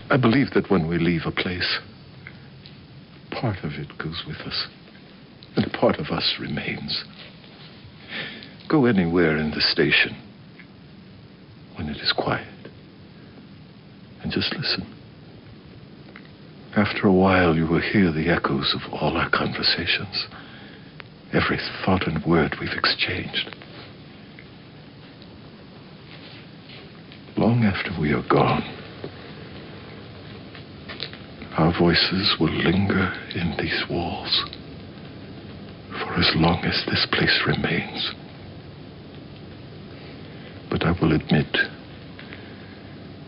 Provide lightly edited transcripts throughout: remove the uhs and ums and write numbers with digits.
I believe that when we leave a place, part of it goes with us, and part of us remains. Go anywhere in the station when it is quiet, and just listen. After a while, you will hear the echoes of all our conversations, every thought and word we've exchanged. Long after we are gone, our voices will linger in these walls for as long as this place remains. But I will admit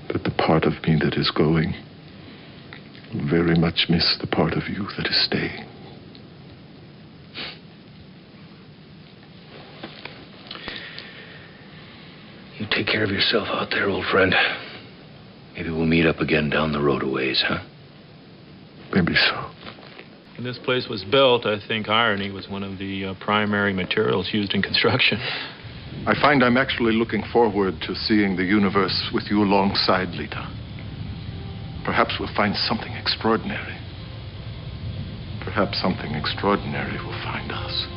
that the part of me that is going will very much miss the part of you that is staying. You take care of yourself out there, old friend. Maybe we'll meet up again down the road a ways, huh? Maybe so. When this place was built, I think irony was one of the primary materials used in construction. I find I'm actually looking forward to seeing the universe with you alongside, Lyta. Perhaps we'll find something extraordinary. Perhaps something extraordinary will find us.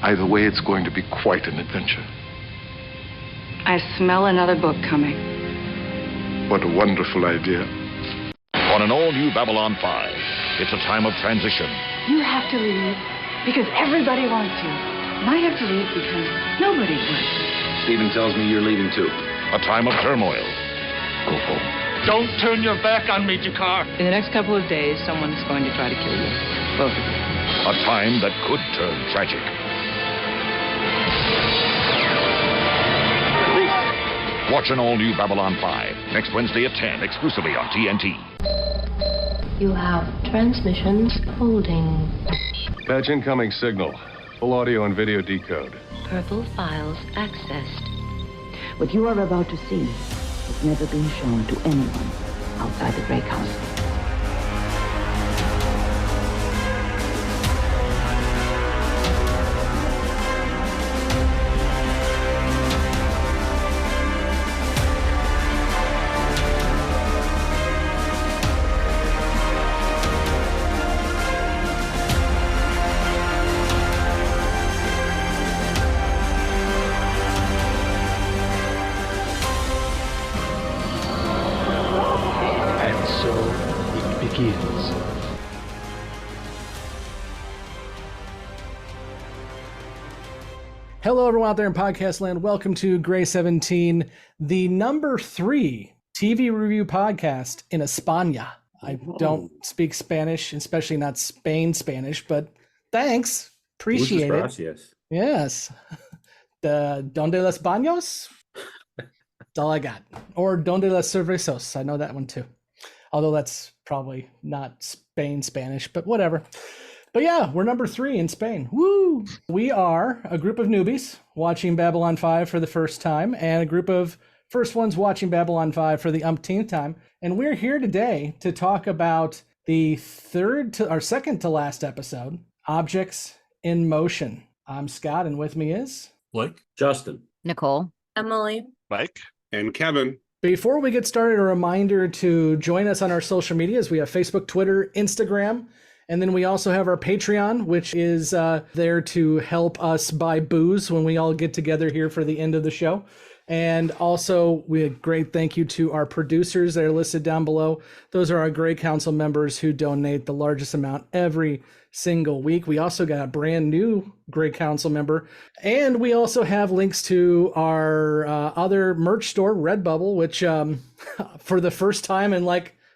Either way, it's going to be quite an adventure. I smell another book coming. What a wonderful idea. On an all-new Babylon 5, it's a time of transition. You have to leave because everybody wants you. And I have to leave because nobody wants me. Stephen tells me you're leaving too. A time of turmoil. Go home. Don't turn your back on me, Jakar. In the next couple of days, someone's going to try to kill you. Both of you. A time that could turn tragic. Watch an all-new Babylon 5 next Wednesday at 10, exclusively on TNT. You have transmissions holding. Patch incoming signal. Full audio and video decode. Purple files accessed. What you are about to see has never been shown to anyone outside the Grey Council. Hello, everyone out there in podcast land. Welcome to Gray 17, the number 3 TV review podcast in España. I don't speak Spanish, especially not Spain Spanish, but thanks. Appreciate it. Yes. The Donde los Baños? That's all I got. Or Donde los Cervezos. I know that one too. Although that's probably not Spain Spanish, but whatever. But yeah, we're number 3 in Spain. Woo! We are a group of newbies watching Babylon 5 for the first time, and a group of first ones watching Babylon 5 for the umpteenth time. And we're here today to talk about the second to last episode, Objects in Motion. I'm Scott, and with me is Blake, Justin, Nicole, Emily, Mike, and Kevin. Before we get started, a reminder to join us on our social medias. We have Facebook, Twitter, Instagram. And then we also have our Patreon, which is there to help us buy booze when we all get together here for the end of the show. And also, we have great thank you to our producers that are listed down below. Those are our Grey Council members who donate the largest amount every single week. We also got a brand new Grey Council member. And we also have links to our other merch store, Redbubble, which for the first time in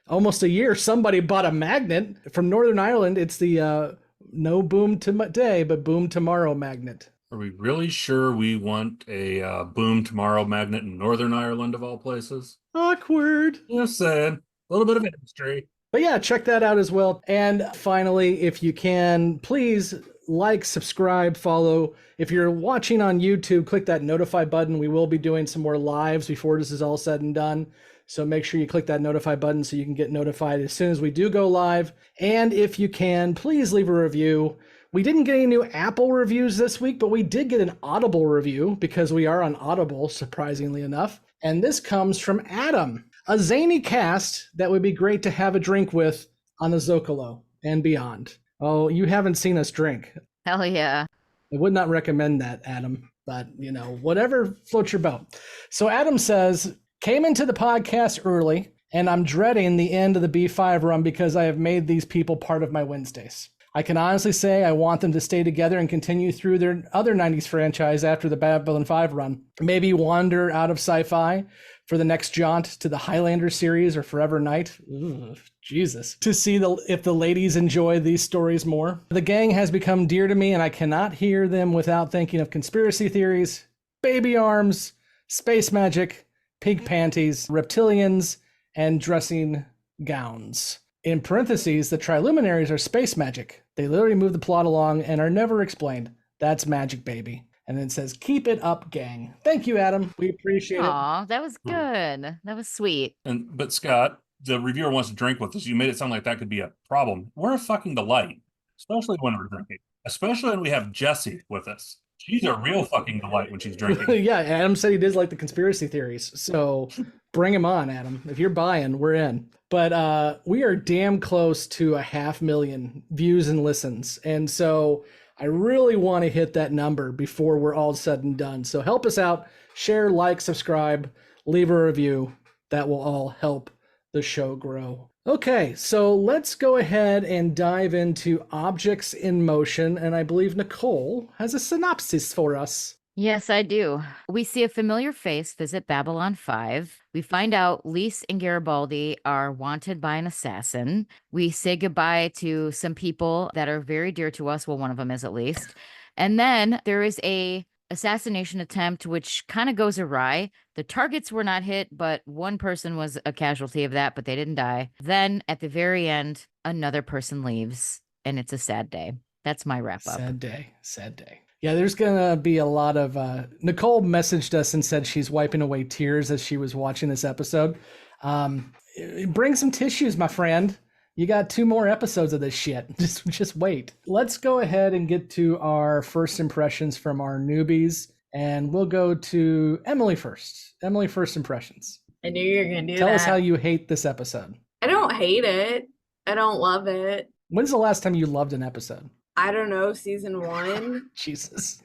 almost a year, somebody bought a magnet from Northern Ireland. It's the no boom today, but boom tomorrow magnet. Are we really sure we want a boom tomorrow magnet in Northern Ireland of all places? Awkward. Just saying. A little bit of history. But yeah, check that out as well. And finally, if you can, please like, subscribe, follow. If you're watching on YouTube, click that notify button. We will be doing some more lives before this is all said and done. So make sure you click that notify button so you can get notified as soon as we do go live. And if you can, please leave a review. We didn't get any new Apple reviews this week, but we did get an Audible review because we are on Audible, surprisingly enough. And this comes from Adam. A zany cast that would be great to have a drink with on the Zocalo and beyond. Oh, you haven't seen us drink. Hell yeah. I would not recommend that, Adam, but whatever floats your boat. So Adam says, came into the podcast early, and I'm dreading the end of the B5 run because I have made these people part of my Wednesdays. I can honestly say I want them to stay together and continue through their other 90s franchise after the Babylon 5 run. Maybe wander out of sci-fi for the next jaunt to the Highlander series or Forever Night. Ugh, Jesus. To see if the ladies enjoy these stories more. The gang has become dear to me, and I cannot hear them without thinking of conspiracy theories, baby arms, space magic, pink panties, reptilians, and dressing gowns. In parentheses, the Triluminaries are space magic. They literally move the plot along and are never explained. That's magic, baby. And then it says, keep it up, gang. Thank you, Adam. We appreciate it. Aw, that was good. That was sweet. But Scott, the reviewer wants to drink with us. You made it sound like that could be a problem. We're a fucking delight, especially when we're drinking. Especially when we have Jessi with us. She's a real fucking delight when she's drinking. Yeah, Adam said he does like the conspiracy theories. So bring him on, Adam. If you're buying, we're in. But we are damn close to 500,000 views and listens. And so I really want to hit that number before we're all said and done. So help us out. Share, like, subscribe, leave a review. That will all help the show grow. Okay, so let's go ahead and dive into Objects in Motion. And I believe Nicole has a synopsis for us. Yes, I do. We see a familiar face visit Babylon 5. We find out Lise and Garibaldi are wanted by an assassin. We say goodbye to some people that are very dear to us. Well, one of them is at least. And then there is a assassination attempt, which kind of goes awry. The targets were not hit, but one person was a casualty of that, but they didn't die. Then at the very end, another person leaves, and it's a sad day. That's my wrap up. Sad day. Sad day. Yeah, there's going to be a lot of... Nicole messaged us and said she's wiping away tears as she was watching this episode. Bring some tissues, my friend. You got 2 more episodes of this shit. Just wait. Let's go ahead and get to our first impressions from our newbies. And we'll go to Emily first. Emily, first impressions. I knew you were going to do Tell that. us how you hate this episode. I don't hate it. I don't love it. When's the last time you loved an episode? I don't know, season 1. Jesus.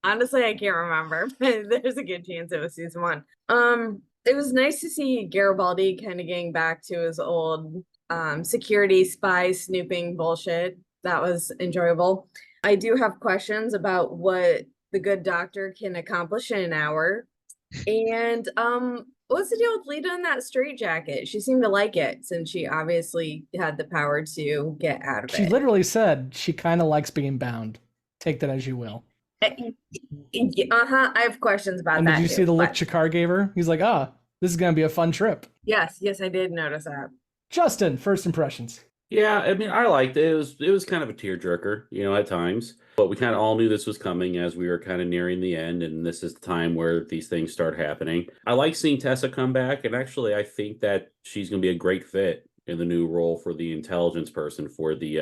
Honestly, I can't remember. There's a good chance it was season 1. It was nice to see Garibaldi kind of getting back to his old security spy snooping bullshit. That was enjoyable. I do have questions about what the good doctor can accomplish in an hour. And what's the deal with Lyta in that straitjacket? She seemed to like it since she obviously had the power to get out of it. She literally said she kind of likes being bound. Take that as you will. I have questions about that. Did you see the look Chikar gave her? He's like, this is going to be a fun trip. Yes, I did notice that. Justin, first impressions. Yeah, I mean, I liked it. It was kind of a tearjerker, at times. But we kind of all knew this was coming as we were kind of nearing the end, and this is the time where these things start happening. I like seeing Tessa come back, and actually I think that she's going to be a great fit in the new role for the intelligence person for the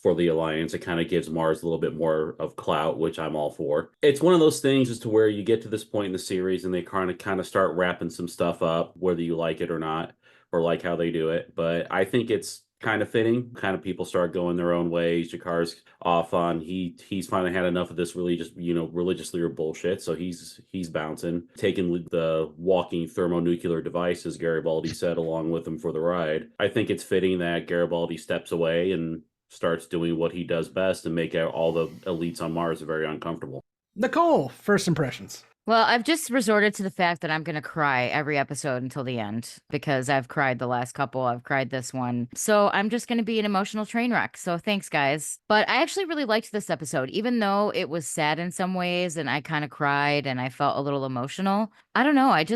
Alliance. It kind of gives Mars a little bit more of clout, which I'm all for. It's one of those things as to where you get to this point in the series and they kind of start wrapping some stuff up, whether you like it or not, or like how they do it. But I think it's kind of fitting. Kind of people start going their own ways. Jakar's off on he's finally had enough of this religious leader bullshit. So he's bouncing, taking the walking thermonuclear device, as Garibaldi said, along with him for the ride. I think it's fitting that Garibaldi steps away and starts doing what he does best and make all the elites on Mars very uncomfortable. Nicole, first impressions. Well, I've just resorted to the fact that I'm going to cry every episode until the end because I've cried the last couple. I've cried this one. So I'm just going to be an emotional train wreck. So thanks, guys. But I actually really liked this episode, even though it was sad in some ways and I kind of cried and I felt a little emotional. I don't know. I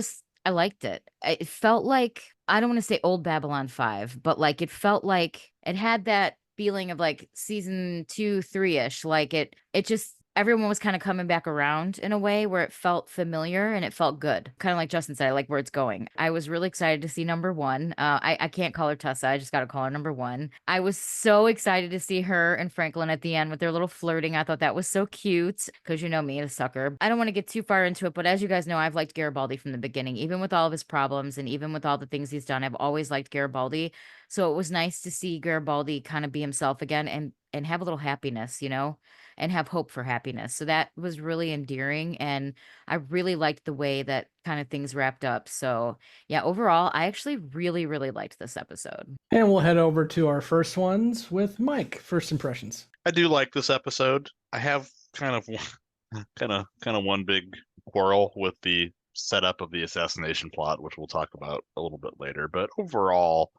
liked it. It felt like, I don't want to say old Babylon 5, but like it felt like it had that feeling of like season 2, 3-ish. Like it just, everyone was kind of coming back around in a way where it felt familiar and it felt good. Kind of like Justin said, I like where it's going. I was really excited to see number one. I can't call her Tessa. I just got to call her number one. I was so excited to see her and Franklin at the end with their little flirting. I thought that was so cute because you know me, a sucker. I don't want to get too far into it, but as you guys know, I've liked Garibaldi from the beginning, even with all of his problems and even with all the things he's done. I've always liked Garibaldi. So it was nice to see Garibaldi kind of be himself again and have a little happiness, you know, and have hope for happiness. So that was really endearing. And I really liked the way that kind of things wrapped up. So yeah, overall, I actually really, really liked this episode. And we'll head over to our first ones with Mike. First impressions. I do like this episode. I have kind of one big quarrel with the setup of the assassination plot, which we'll talk about a little bit later. But overall,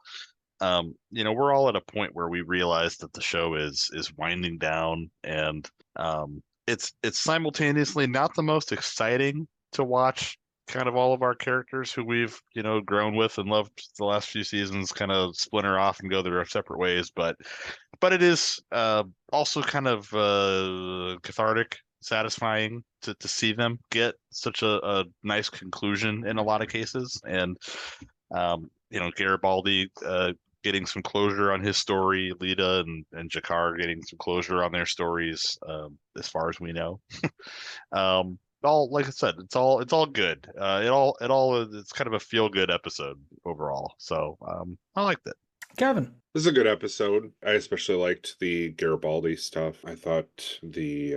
we're all at a point where we realize that the show is winding down, and it's simultaneously not the most exciting to watch. Kind of all of our characters who we've grown with and loved the last few seasons kind of splinter off and go their separate ways, but it is also kind of cathartic, satisfying to see them get such a nice conclusion in a lot of cases. And Garibaldi getting some closure on his story, Lyta and G'Kar getting some closure on their stories, as far as we know. All, like I said, it's all good. It's kind of a feel good episode overall. So I liked it. Kevin. This is a good episode. I especially liked the Garibaldi stuff. I thought the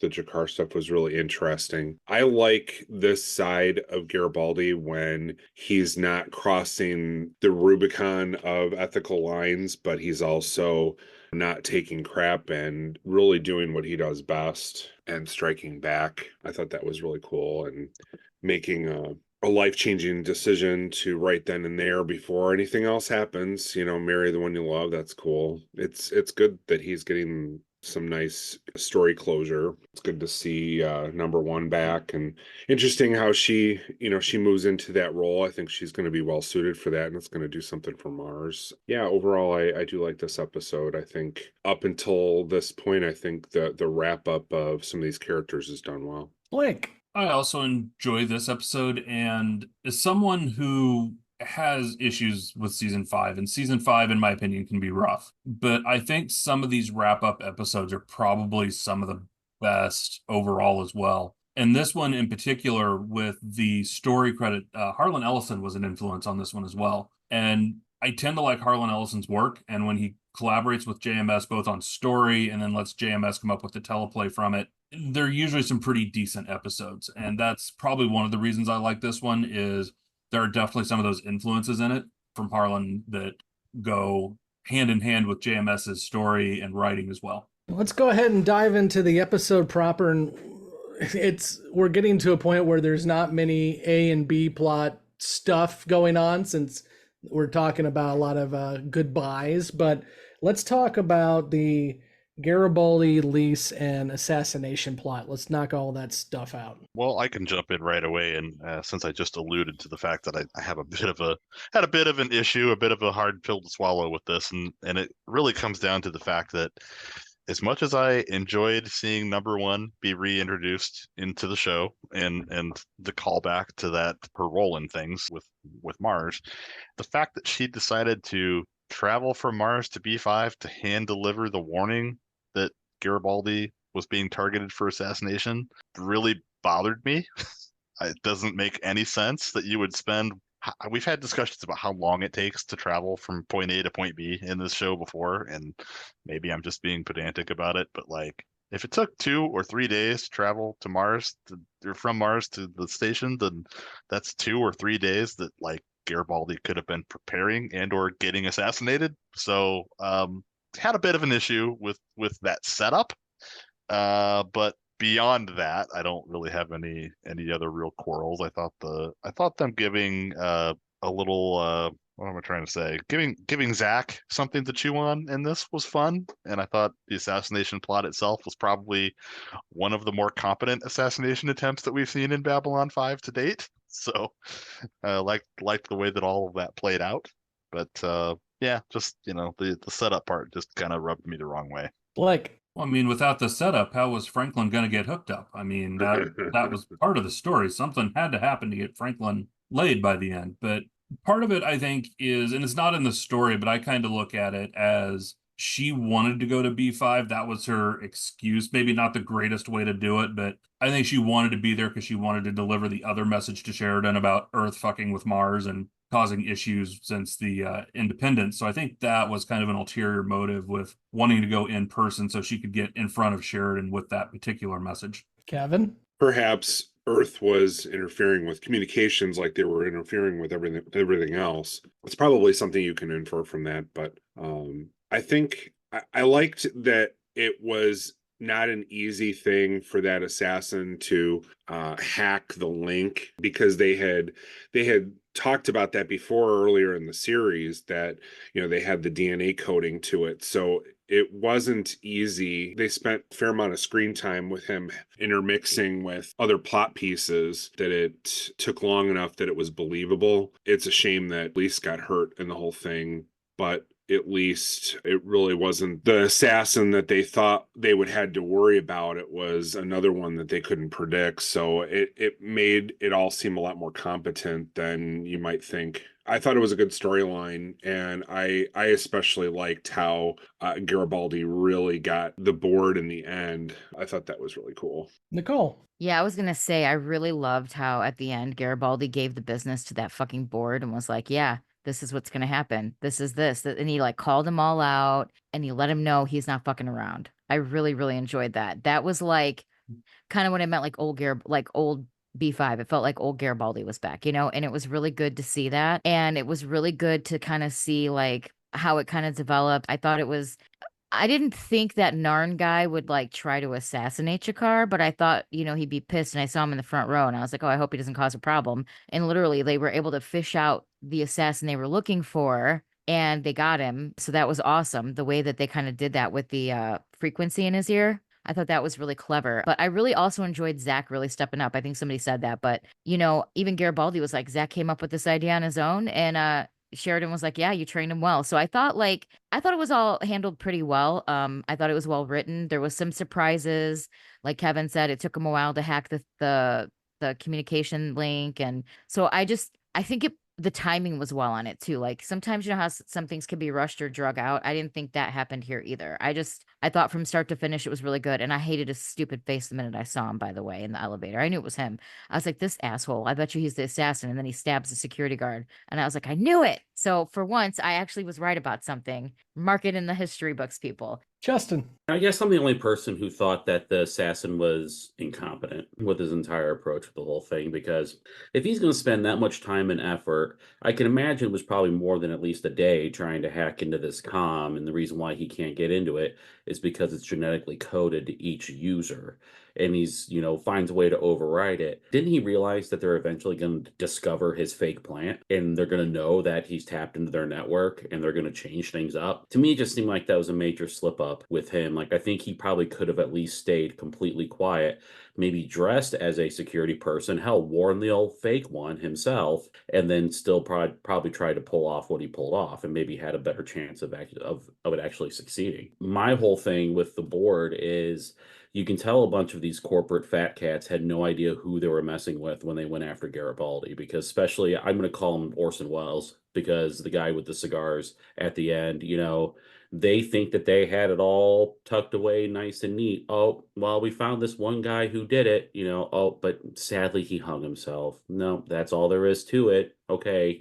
G'Kar stuff was really interesting. I like this side of Garibaldi when he's not crossing the Rubicon of ethical lines, but he's also not taking crap and really doing what he does best and striking back. I thought that was really cool, and making a life-changing decision to right then and there before anything else happens, marry the one you love. That's cool. It's good that he's getting some nice story closure. It's good to see number one back, and interesting how she moves into that role. I think she's going to be well suited for that, and it's going to do something for Mars. Yeah, overall, I do like this episode. I think up until this point, I think the wrap up of some of these characters is done well. Blake. I also enjoy this episode, and as someone who has issues with season 5, and season 5, in my opinion, can be rough, but I think some of these wrap-up episodes are probably some of the best overall as well. And this one in particular, with the story credit, Harlan Ellison was an influence on this one as well. And I tend to like Harlan Ellison's work, and when he collaborates with JMS both on story and then lets JMS come up with the teleplay from it, they're usually some pretty decent episodes. And that's probably one of the reasons I like this one, is there are definitely some of those influences in it from Harlan that go hand in hand with JMS's story and writing as well. Let's go ahead and dive into the episode proper. And we're getting to a point where there's not many A and B plot stuff going on, since we're talking about a lot of goodbyes. But let's talk about the Garibaldi, Lise, and assassination plot. Let's knock all that stuff out. Well, I can jump in right away, and since I just alluded to the fact that I have had a bit of an issue, a bit of a hard pill to swallow with this, and it really comes down to the fact that as much as I enjoyed seeing number one be reintroduced into the show and the callback to that, her role in things with Mars, the fact that she decided to travel from Mars to B5 to hand deliver the warning that Garibaldi was being targeted for assassination really bothered me. It doesn't make any sense that you would spend. We've had discussions about how long it takes to travel from point A to point B in this show before, and maybe I'm just being pedantic about it, but like, if it took 2 or 3 days to travel to Mars, or from Mars to the station, then that's 2 or 3 days that like Garibaldi could have been preparing and or getting assassinated. So had a bit of an issue with that setup, but beyond that, I don't really have any other real quarrels. I thought them giving a little what am I trying to say? Giving Zach something to chew on in this was fun, and I thought the assassination plot itself was probably one of the more competent assassination attempts that we've seen in Babylon 5 to date. So liked the way that all of that played out. But yeah, just the setup part just kind of rubbed me the wrong way. Like, Well, I mean, without the setup, how was Franklin going to get hooked up? I mean, that was part of the story. Something had to happen to get Franklin laid by the end. But part of it, I think, is, and it's not in the story, but I kind of look at it as she wanted to go to B5. That was her excuse. Maybe not the greatest way to do it, but I think she wanted to be there because she wanted to deliver the other message to Sheridan about Earth fucking with Mars and causing issues since the independence. So I think that was kind of an ulterior motive with wanting to go in person so she could get in front of Sheridan with that particular message. Kevin? Perhaps Earth was interfering with communications like they were interfering with everything else. It's probably something you can infer from that, but I think I liked that it was not an easy thing for that assassin to hack the link, because they had talked about that before earlier in the series, that they had the DNA coding to it, so it wasn't easy. They spent a fair amount of screen time with him intermixing with other plot pieces, that it took long enough that it was believable. It's a shame that Lise got hurt in the whole thing, but at least it really wasn't the assassin that they thought they would had to worry about. It was another one that they couldn't predict. So it made it all seem a lot more competent than you might think. I thought it was a good storyline, and I especially liked how Garibaldi really got the board in the end. I thought that was really cool. Nicole? Yeah, I was going to say, I really loved how at the end Garibaldi gave the business to that fucking board and was like, yeah, this is what's going to happen. This is this. And he like called them all out and he let him know he's not fucking around. I really, really enjoyed that. That was like kind of what I meant, like old B5. It felt like old Garibaldi was back, and it was really good to see that. And it was really good to kind of see like how it kind of developed. I didn't think that Narn guy would like try to assassinate Chakar, but I thought, he'd be pissed, and I saw him in the front row and I was like, oh, I hope he doesn't cause a problem. And literally they were able to fish out the assassin they were looking for, and they got him. So that was awesome. The way that they kind of did that with the frequency in his ear. I thought that was really clever. But I really also enjoyed Zach really stepping up. I think somebody said that, but even Garibaldi was like, Zach came up with this idea on his own, and Sheridan was like, yeah, you trained him well. So I thought it was all handled pretty well. I thought it was well written. There was some surprises. Like Kevin said, it took him a while to hack the communication link. And so I think the timing was well on it too. Like sometimes how some things can be rushed or drug out. I didn't think that happened here either. I thought from start to finish it was really good. And I hated his stupid face the minute I saw him, by the way, in the elevator. I knew it was him. I was like, this asshole, I bet you he's the assassin. And then he stabs the security guard. And I was like, I knew it. So for once, I actually was right about something. Mark it in the history books, people. Justin? I guess I'm the only person who thought that the assassin was incompetent with his entire approach to the whole thing, because if he's going to spend that much time and effort, I can imagine it was probably more than at least a day trying to hack into this comm, and the reason why he can't get into it is because it's genetically coded to each user, and he's, finds a way to override it. Didn't he realize that they're eventually going to discover his fake plant, and they're going to know that he's tapped into their network, and they're going to change things up? To me, it just seemed like that was a major slip up with him. Like, I think he probably could have at least stayed completely quiet, maybe dressed as a security person, hell, worn the old fake one himself, and then still probably tried to pull off what he pulled off, and maybe had a better chance of it actually succeeding. My whole thing with the board is, you can tell a bunch of these corporate fat cats had no idea who they were messing with when they went after Garibaldi, because especially, I'm going to call him Orson Welles, because the guy with the cigars at the end, they think that they had it all tucked away nice and neat. Oh, well, we found this one guy who did it, but sadly he hung himself. No, that's all there is to it. Okay,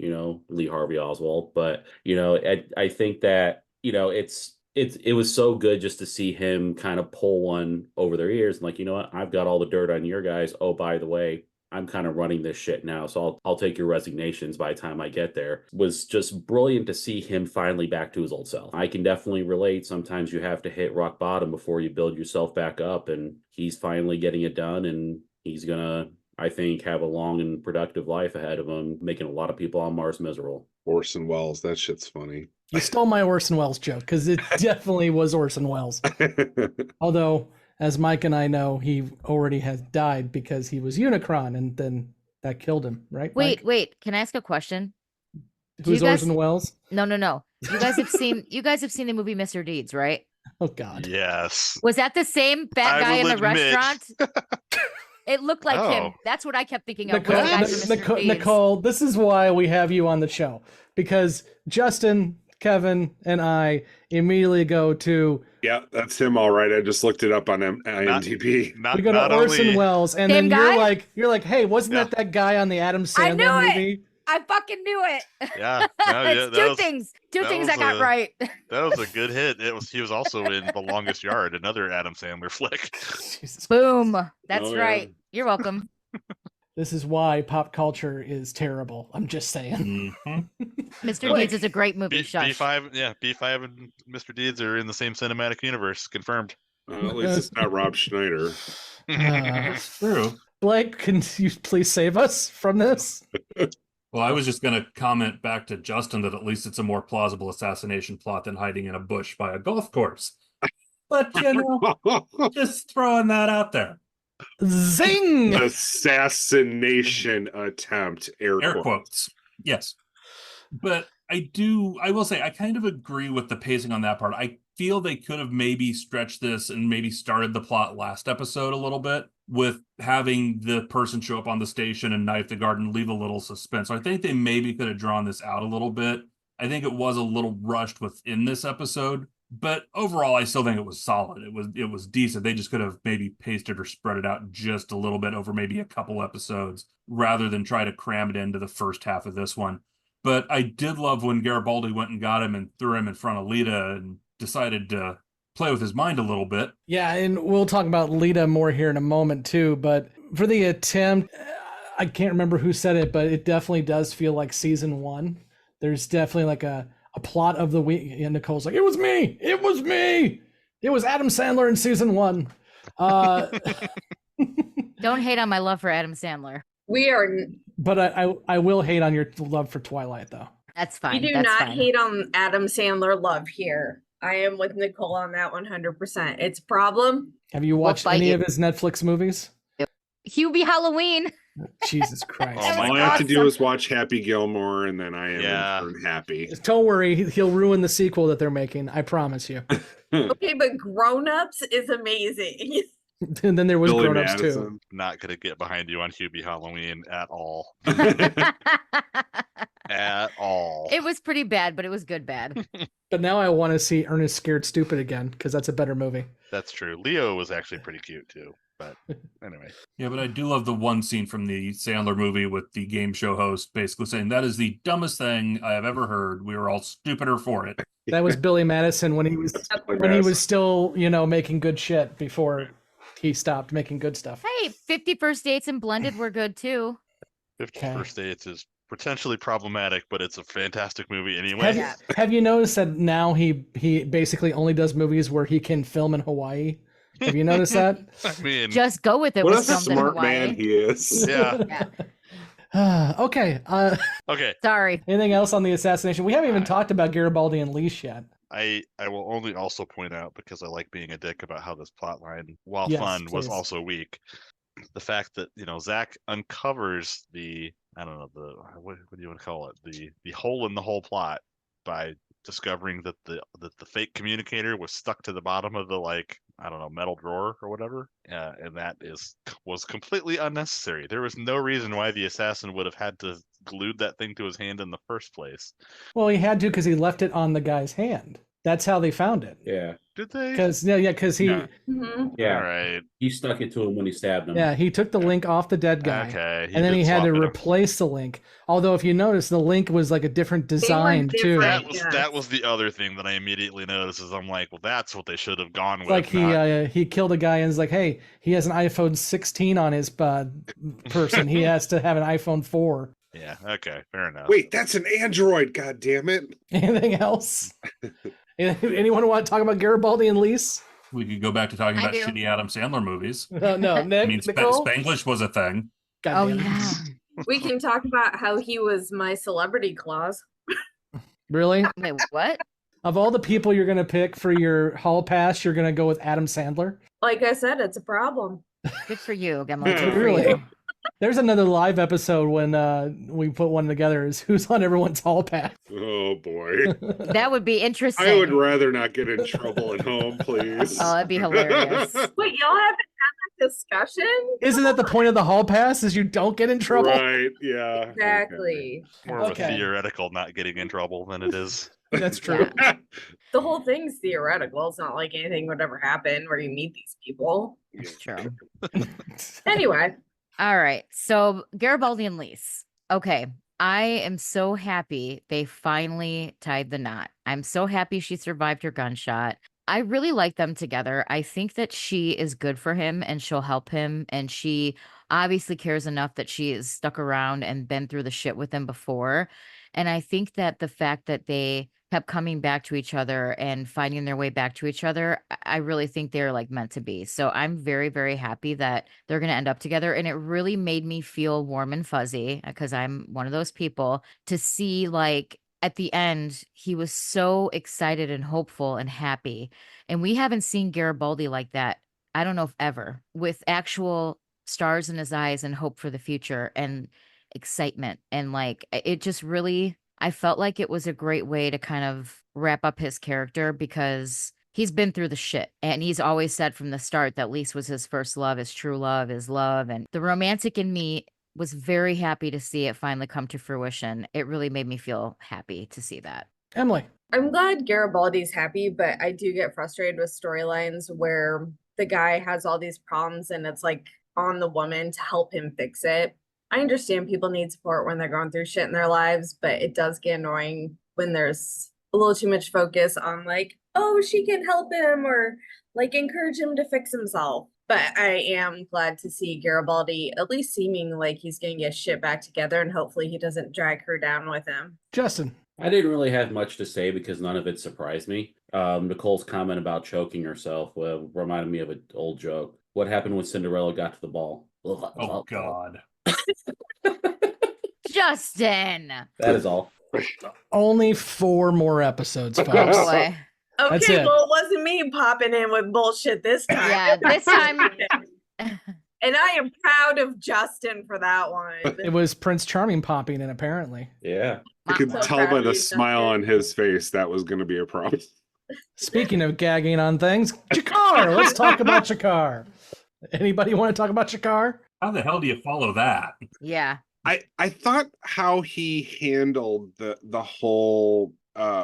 Lee Harvey Oswald. But, I think that, it was so good just to see him kind of pull one over their ears and like, you know what, I've got all the dirt on your guys. Oh, by the way, I'm kind of running this shit now, so I'll take your resignations by the time I get there. It was just brilliant to see him finally back to his old self. I can definitely relate. Sometimes you have to hit rock bottom before you build yourself back up, and he's finally getting it done, and he's gonna, I think, have a long and productive life ahead of him, making a lot of people on Mars miserable. Orson Welles, that shit's funny. You stole my Orson Welles joke, because it definitely was Orson Welles. Although, as Mike and I know, he already has died because he was Unicron, and then that killed him, right? Wait. Can I ask a question? Who's Orson Welles? No. You guys have seen the movie Mr. Deeds, right? Oh God. Yes. Was that the same fat I guy in will the admit. restaurant? It looked like him. Oh. That's what I kept thinking of. Was the guy from Mr. Deeds. Nicole, this is why we have you on the show, because Justin, Kevin, and I immediately go to. Yeah, that's him. All right. I just looked it up on IMDb. We go to Orson Welles, and Same then guy? you're like, hey, wasn't that guy on the Adam Sandler movie? I fucking knew it. Yeah. No, It's yeah, two things I got right. That was a good hit. He was also in The Longest Yard, another Adam Sandler flick. Boom. That's Oh, yeah. right. You're welcome. This is why pop culture is terrible. I'm just saying. Mr. Deeds is a great movie. Shush. B5 and Mr. Deeds are in the same cinematic universe. Confirmed. At least it's not Rob Schneider. That's true. Blake, can you please save us from this? Well, I was just going to comment back to Justin that at least it's a more plausible assassination plot than hiding in a bush by a golf course. But, just throwing that out there. Zing! Assassination attempt. Air quotes. Yes. But I will say, I kind of agree with the pacing on that part. I feel they could have maybe stretched this and maybe started the plot last episode a little bit with having the person show up on the station and knife the guard and leave a little suspense. So I think they maybe could have drawn this out a little bit. I think it was a little rushed within this episode, but overall, I still think it was solid. It was decent. They just could have maybe paced it or spread it out just a little bit over maybe a couple episodes rather than try to cram it into the first half of this one. But I did love when Garibaldi went and got him and threw him in front of Lyta and decided to play with his mind a little bit. Yeah, and we'll talk about Lyta more here in a moment too, but for the attempt, I can't remember who said it, but it definitely does feel like season one. There's definitely like a plot of the week. And Nicole's like, it was me. It was Adam Sandler in season one. Don't hate on my love for Adam Sandler. We are. But I will hate on your love for Twilight, though. That's fine. We do not hate on Adam Sandler love here. I am with Nicole on that 100%. It's a problem. Have you watched any of his Netflix movies? Hubie Halloween. Jesus Christ. All I have to do is watch Happy Gilmore, and then I am in turn happy. Don't worry, he'll ruin the sequel that they're making. I promise you. Okay, but Grown Ups is amazing. And then there was Billy Grown Ups Madison. too. Not going to get behind you on Hubie Halloween at all. At all. It was pretty bad, but it was good bad. But now I want to see Ernest Scared Stupid again, because that's a better movie. That's true. Leo was actually pretty cute too. But anyway. Yeah, but I do love the one scene from the Sandler movie with the game show host basically saying, that is the dumbest thing I have ever heard. We were all stupider for it. That was Billy Madison when he was still, making good shit before he stopped making good stuff. Hey, 50 First Dates and Blended were good too. 50 First Dates is potentially problematic, but it's a fantastic movie anyway. Have you noticed that now he basically only does movies where he can film in Hawaii? Have you noticed that? I mean, just go with it. What a smart man he is. Yeah. Okay. Okay. Sorry. Anything else on the assassination? We haven't even talked about Garibaldi and Leash yet. I will only also point out, because I like being a dick about how this plot line, while Yes, fun, was please. also weak. The fact that, Zach uncovers the, I don't know, what do you want to call it? The hole in the whole plot by discovering that the fake communicator was stuck to the bottom of the, metal drawer or whatever. And that was completely unnecessary. There was no reason why the assassin would have had to glued that thing to his hand in the first place. Well, he had to because he left it on the guy's hand. That's how they found it. Yeah. Did they? Because he. Yeah. All right. He stuck it to him when he stabbed him. Yeah, he took the link off the dead guy. Okay. And then he had to swap it up. replace the link. Although, if you notice, the link was like a different design too. That was the other thing that I immediately noticed. Is I'm like, well, that's what they should have gone with. Like he killed a guy and is like, hey, he has an iPhone 16 on his person. He has to have an iPhone 4. Yeah. Okay. Fair enough. Wait, that's an Android. God damn it! Anything else? Anyone want to talk about Garibaldi and Lease? We could go back to talking I about do. shitty Adam Sandler movies. No, Nick. I mean, Nicole? Spanglish was a thing. God damn it. We can talk about how he was my celebrity clause. Really? Wait, what? Of all the people you're gonna pick for your hall pass, you're gonna go with Adam Sandler. Like I said, it's a problem. Good for you, Gemma. Good for Really? you. There's another live episode when we put one together is who's on everyone's hall pass. Oh boy. That would be interesting. I would rather not get in trouble at home, please. Oh, that'd be hilarious. Wait, y'all haven't had that discussion? Isn't that the point of the hall pass is you don't get in trouble? Right, yeah. Exactly. More of a theoretical not getting in trouble than it is. That's true. The whole thing's theoretical. It's not like anything would ever happen where you meet these people. That's true. Anyway. All right. So Garibaldi and Lise. Okay. I am so happy they finally tied the knot. I'm so happy she survived her gunshot. I really like them together. I think that she is good for him and she'll help him. And she obviously cares enough that she is stuck around and been through the shit with him before. And I think that the fact that they kept coming back to each other and finding their way back to each other, I really think they're like meant to be. So I'm very, very happy that they're going to end up together. And it really made me feel warm and fuzzy because I'm one of those people to see like at the end, he was so excited and hopeful and happy. And we haven't seen Garibaldi like that. I don't know if ever, with actual stars in his eyes and hope for the future and excitement. And like, it just really, I felt like it was a great way to kind of wrap up his character because he's been through the shit. And he's always said from the start that Lise was his first love, his true love, his love. And the romantic in me was very happy to see it finally come to fruition. It really made me feel happy to see that. Emily. I'm glad Garibaldi's happy, but I do get frustrated with storylines where the guy has all these problems and it's like on the woman to help him fix it. I understand people need support when they're going through shit in their lives, but it does get annoying when there's a little too much focus on like, oh, she can help him or like encourage him to fix himself. But I am glad to see Garibaldi at least seeming like he's going to get shit back together and hopefully he doesn't drag her down with him. Justin. I didn't really have much to say because none of it surprised me. Nicole's comment about choking herself reminded me of an old joke. What happened when Cinderella got to the ball? Oh, God. Justin. That is all. Only 4 more episodes, folks. Oh, boy. Okay, well, it wasn't me popping in with bullshit this time. Yeah, this time. And I am proud of Justin for that one. It was Prince Charming popping in, apparently. Yeah. I could tell by the smile on his face that was going to be a problem. Speaking of gagging on things, Jakar. Let's talk about Jakar. Anybody want to talk about Jakar? How the hell do you follow that? Yeah. I thought how he handled the whole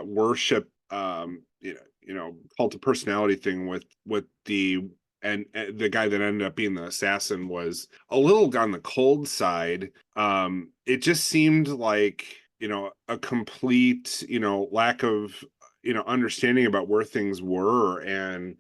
worship cult of personality thing with the and the guy that ended up being the assassin was a little on the cold side. It just seemed like a complete lack of understanding about where things were, and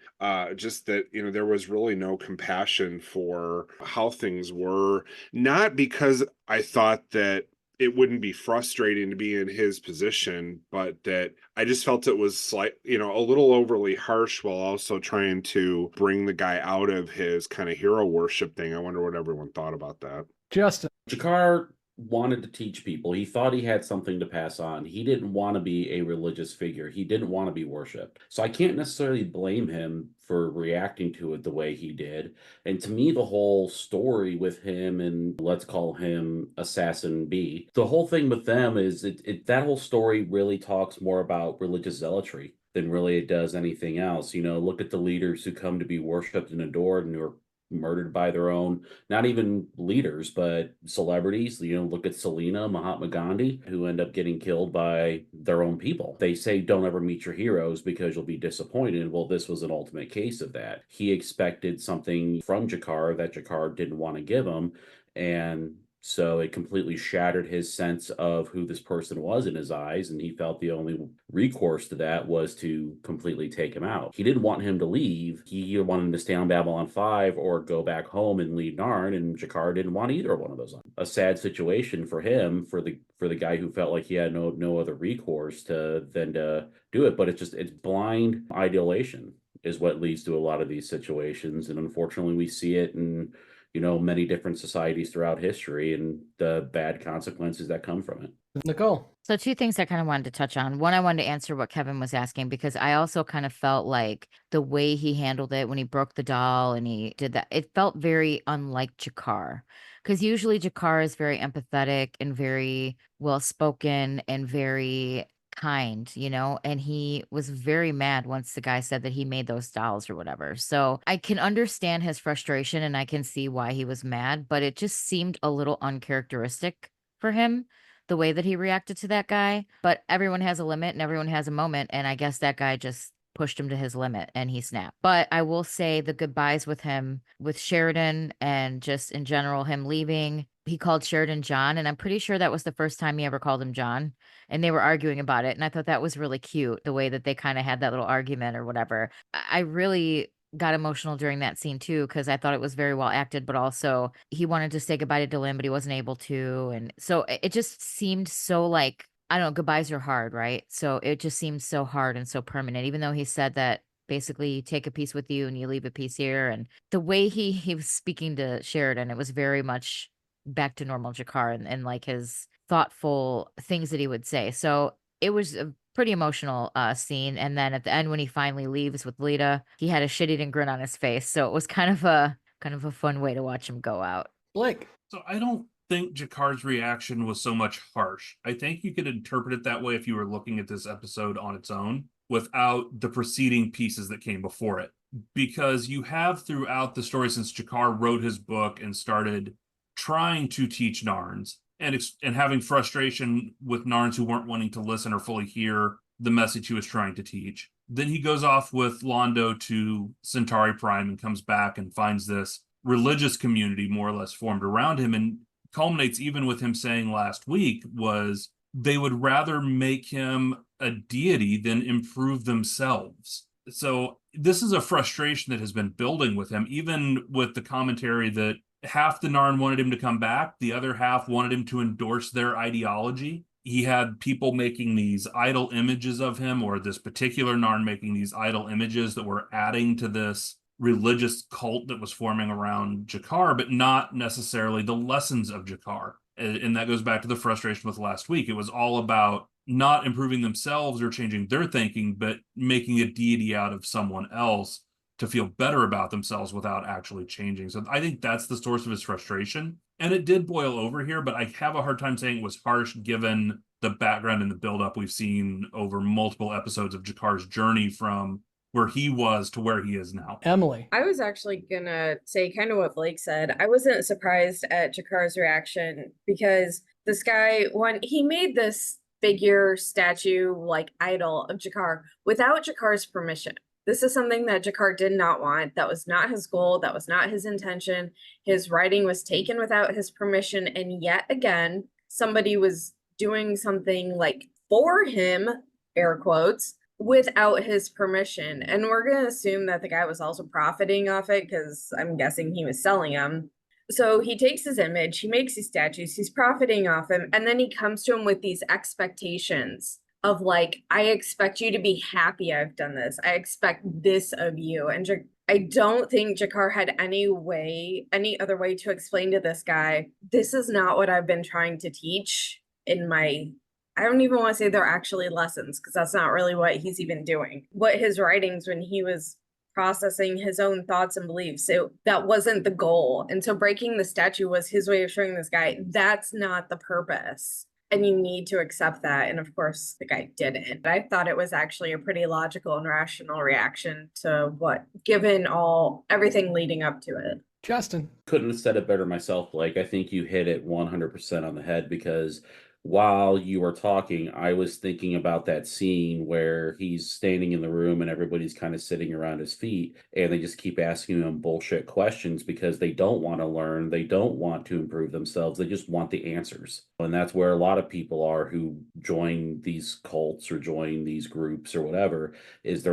just that there was really no compassion for how things were. Not because I thought that it wouldn't be frustrating to be in his position, but that I just felt it was a little overly harsh while also trying to bring the guy out of his kind of hero worship thing. I wonder what everyone thought about that. Justin. Jakar wanted to teach people. He thought he had something to pass on. He didn't want to be a religious figure. He didn't want to be worshipped. So I can't necessarily blame him for reacting to it the way he did. And to me, the whole story with him and let's call him Assassin B, the whole thing with them is that whole story really talks more about religious zealotry than really it does anything else. Look at the leaders who come to be worshipped and adored and who are murdered by their own, not even leaders, but celebrities. Look at Selena, Mahatma Gandhi, who end up getting killed by their own people. They say don't ever meet your heroes because you'll be disappointed. Well, this was an ultimate case of that. He expected something from Jakar that Jakar didn't want to give him, and so it completely shattered his sense of who this person was in his eyes, and he felt the only recourse to that was to completely take him out. He didn't want him to leave. He either wanted him to stay on Babylon 5 or go back home and lead Narn, and Jakar didn't want either one of those. A sad situation for him, for the guy who felt like he had no other recourse than to do it. But it's blind idolation is what leads to a lot of these situations, and unfortunately we see it in many different societies throughout history and the bad consequences that come from it. Nicole. So 2 things I kind of wanted to touch on. One, I wanted to answer what Kevin was asking because I also kind of felt like the way he handled it when he broke the doll and he did that, it felt very unlike Jakar. Because usually Jakar is very empathetic and very well spoken and very kind, and he was very mad once the guy said that he made those dolls or whatever. So I can understand his frustration and I can see why he was mad, but it just seemed a little uncharacteristic for him, the way that he reacted to that guy. But everyone has a limit and everyone has a moment, and I guess that guy just pushed him to his limit and he snapped. But I will say the goodbyes with him, with Sheridan, and just in general, him leaving. He called Sheridan John, and I'm pretty sure that was the first time he ever called him John. And they were arguing about it. And I thought that was really cute, the way that they kind of had that little argument or whatever. I really got emotional during that scene too, because I thought it was very well acted, but also he wanted to say goodbye to Dylan, but he wasn't able to. And so it just seemed so like, I don't know, goodbyes are hard, right? So it just seems so hard and so permanent, even though he said that basically you take a piece with you and you leave a piece here. And the way he was speaking to Sheridan, it was very much back to normal Jakar and like his thoughtful things that he would say. So it was a pretty emotional scene. And then at the end, when he finally leaves with Lyta, he had a shit-eating grin on his face. So it was kind of a fun way to watch him go out. Blake. So I don't think Jakar's reaction was so much harsh. I think you could interpret it that way if you were looking at this episode on its own without the preceding pieces that came before it. Because you have throughout the story since Jakar wrote his book and started trying to teach Narns and having frustration with Narns who weren't wanting to listen or fully hear the message he was trying to teach. Then he goes off with Londo to Centauri Prime and comes back and finds this religious community more or less formed around him, and culminates even with him saying last week was they would rather make him a deity than improve themselves. So this is a frustration that has been building with him, even with the commentary that half the Narn wanted him to come back, the other half wanted him to endorse their ideology. He had people making these idol images of him, or this particular Narn making these idol images that were adding to this religious cult that was forming around Jakar, but not necessarily the lessons of Jakar. And that goes back to the frustration with last week. It was all about not improving themselves or changing their thinking, but making a deity out of someone else to feel better about themselves without actually changing. So I think that's the source of his frustration. And it did boil over here, but I have a hard time saying it was harsh given the background and the buildup we've seen over multiple episodes of Jakar's journey from where he was to where he is now. Emily. I was actually gonna say kind of what Blake said. I wasn't surprised at Jakar's reaction because this guy, when he made this figure, statue, like idol of Jakar without Jakar's permission. This is something that Jakar did not want. That was not his goal. That was not his intention. His writing was taken without his permission. And yet again, somebody was doing something like for him, air quotes, without his permission. And we're going to assume that the guy was also profiting off it because I'm guessing he was selling them. So he takes his image, he makes these statues, he's profiting off him. And then he comes to him with these expectations of like, I expect you to be happy I've done this. I expect this of you. And I don't think Jakar had any other way to explain to this guy, this is not what I've been trying to teach in my, I don't even want to say they're actually lessons because that's not really what he's even doing. What his writings when he was processing his own thoughts and beliefs. So that wasn't the goal. And so breaking the statue was his way of showing this guy, that's not the purpose. And you need to accept that. And of course, the guy didn't. I thought it was actually a pretty logical and rational reaction to what, given everything leading up to it. Justin. Couldn't have said it better myself, Blake. I think you hit it 100% on the head because while you were talking, I was thinking about that scene where he's standing in the room and everybody's kind of sitting around his feet and they just keep asking him bullshit questions because they don't want to learn. They don't want to improve themselves. They just want the answers. And that's where a lot of people are who join these cults or join these groups or whatever, is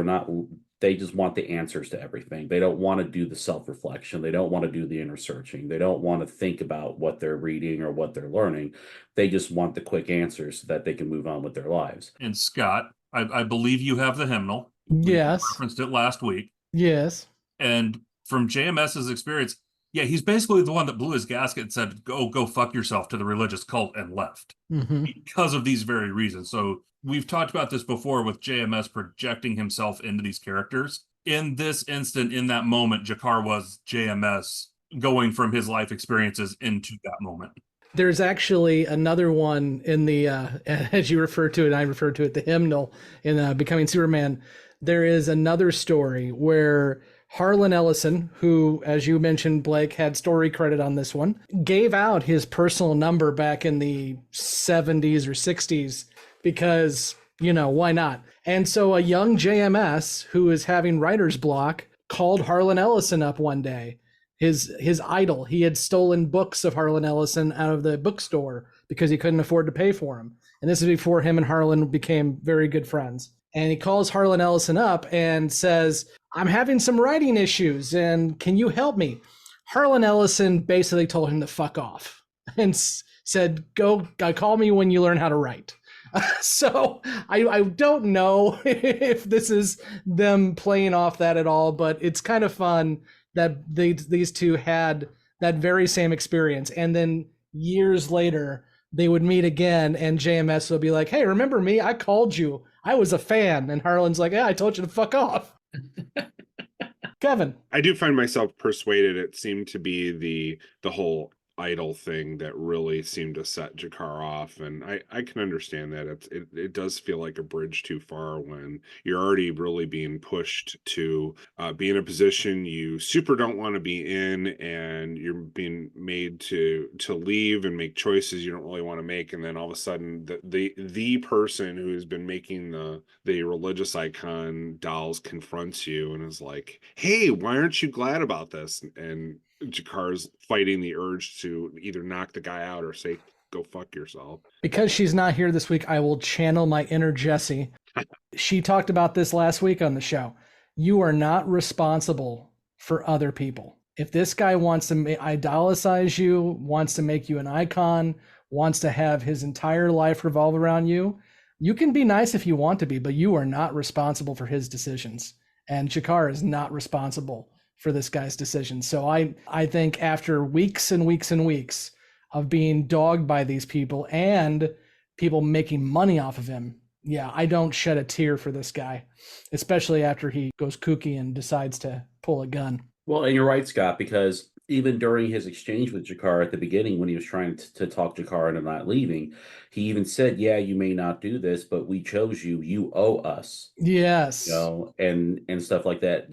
they just want the answers to everything. They don't want to do the self-reflection. They don't want to do the inner searching. They don't want to think about what they're reading or what they're learning. They just want the quick answers so that they can move on with their lives. And Scott, I believe you have the hymnal. Yes. We referenced it last week. Yes. And from JMS's experience, yeah, he's basically the one that blew his gasket and said, go fuck yourself to the religious cult and left because of these very reasons. So we've talked about this before with JMS projecting himself into these characters. In this instant, in that moment, Jakar was JMS going from his life experiences into that moment. There's actually another one in the, as you refer to it, I refer to it, the hymnal in Becoming Superman. There is another story where Harlan Ellison, who, as you mentioned, Blake, had story credit on this one, gave out his personal number back in the 70s or 60s because, why not? And so a young JMS who is having writer's block called Harlan Ellison up one day, his idol. He had stolen books of Harlan Ellison out of the bookstore because he couldn't afford to pay for them. And this is before him and Harlan became very good friends. And he calls Harlan Ellison up and says, I'm having some writing issues and can you help me? Harlan Ellison basically told him to fuck off and said, call me when you learn how to write. So I don't know if this is them playing off that at all, but it's kind of fun that these two had that very same experience. And then years later, they would meet again and JMS would be like, hey, remember me? I called you. I was a fan. And Harlan's like, yeah, I told you to fuck off. Kevin. I do find myself persuaded it seemed to be the whole idol thing that really seemed to set Jakar off, and I can understand that it does feel like a bridge too far when you're already really being pushed to be in a position you super don't want to be in, and you're being made to leave and make choices you don't really want to make, and then all of a sudden the person who has been making the religious icon dolls confronts you and is like, hey, why aren't you glad about this? And Jakar's fighting the urge to either knock the guy out or say, go fuck yourself. Because she's not here this week, I will channel my inner Jessi. She talked about this last week on the show. You are not responsible for other people. If this guy wants to idolize you, wants to make you an icon, wants to have his entire life revolve around you, you can be nice if you want to be, but you are not responsible for his decisions. And Jakar is not responsible for this guy's decision. So I think after weeks and weeks and weeks of being dogged by these people and people making money off of him, yeah, I don't shed a tear for this guy, especially after he goes kooky and decides to pull a gun. Well, and you're right, Scott, because even during his exchange with Jakar at the beginning, when he was trying to talk Jakar into not leaving, he even said, yeah, you may not do this, but we chose you. You owe us. Yes. And stuff like that,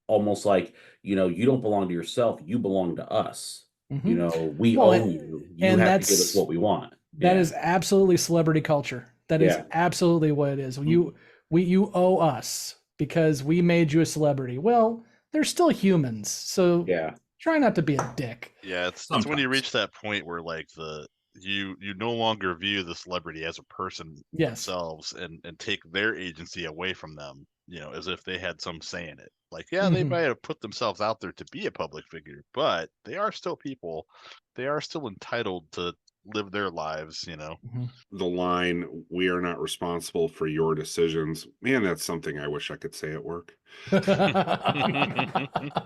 almost like, you don't belong to yourself. You belong to us. Mm-hmm. We own you. You have to give us what we want. That is absolutely celebrity culture. That is absolutely what it is. You owe us because we made you a celebrity. Well, they're still humans. So try not to be a dick. Yeah, it's when you reach that point where like you no longer view the celebrity as a person themselves and take their agency away from them, as if they had some say in it. Like, they might have put themselves out there to be a public figure, but they are still people. They are still entitled to live their lives, The line, we are not responsible for your decisions. Man, that's something I wish I could say at work.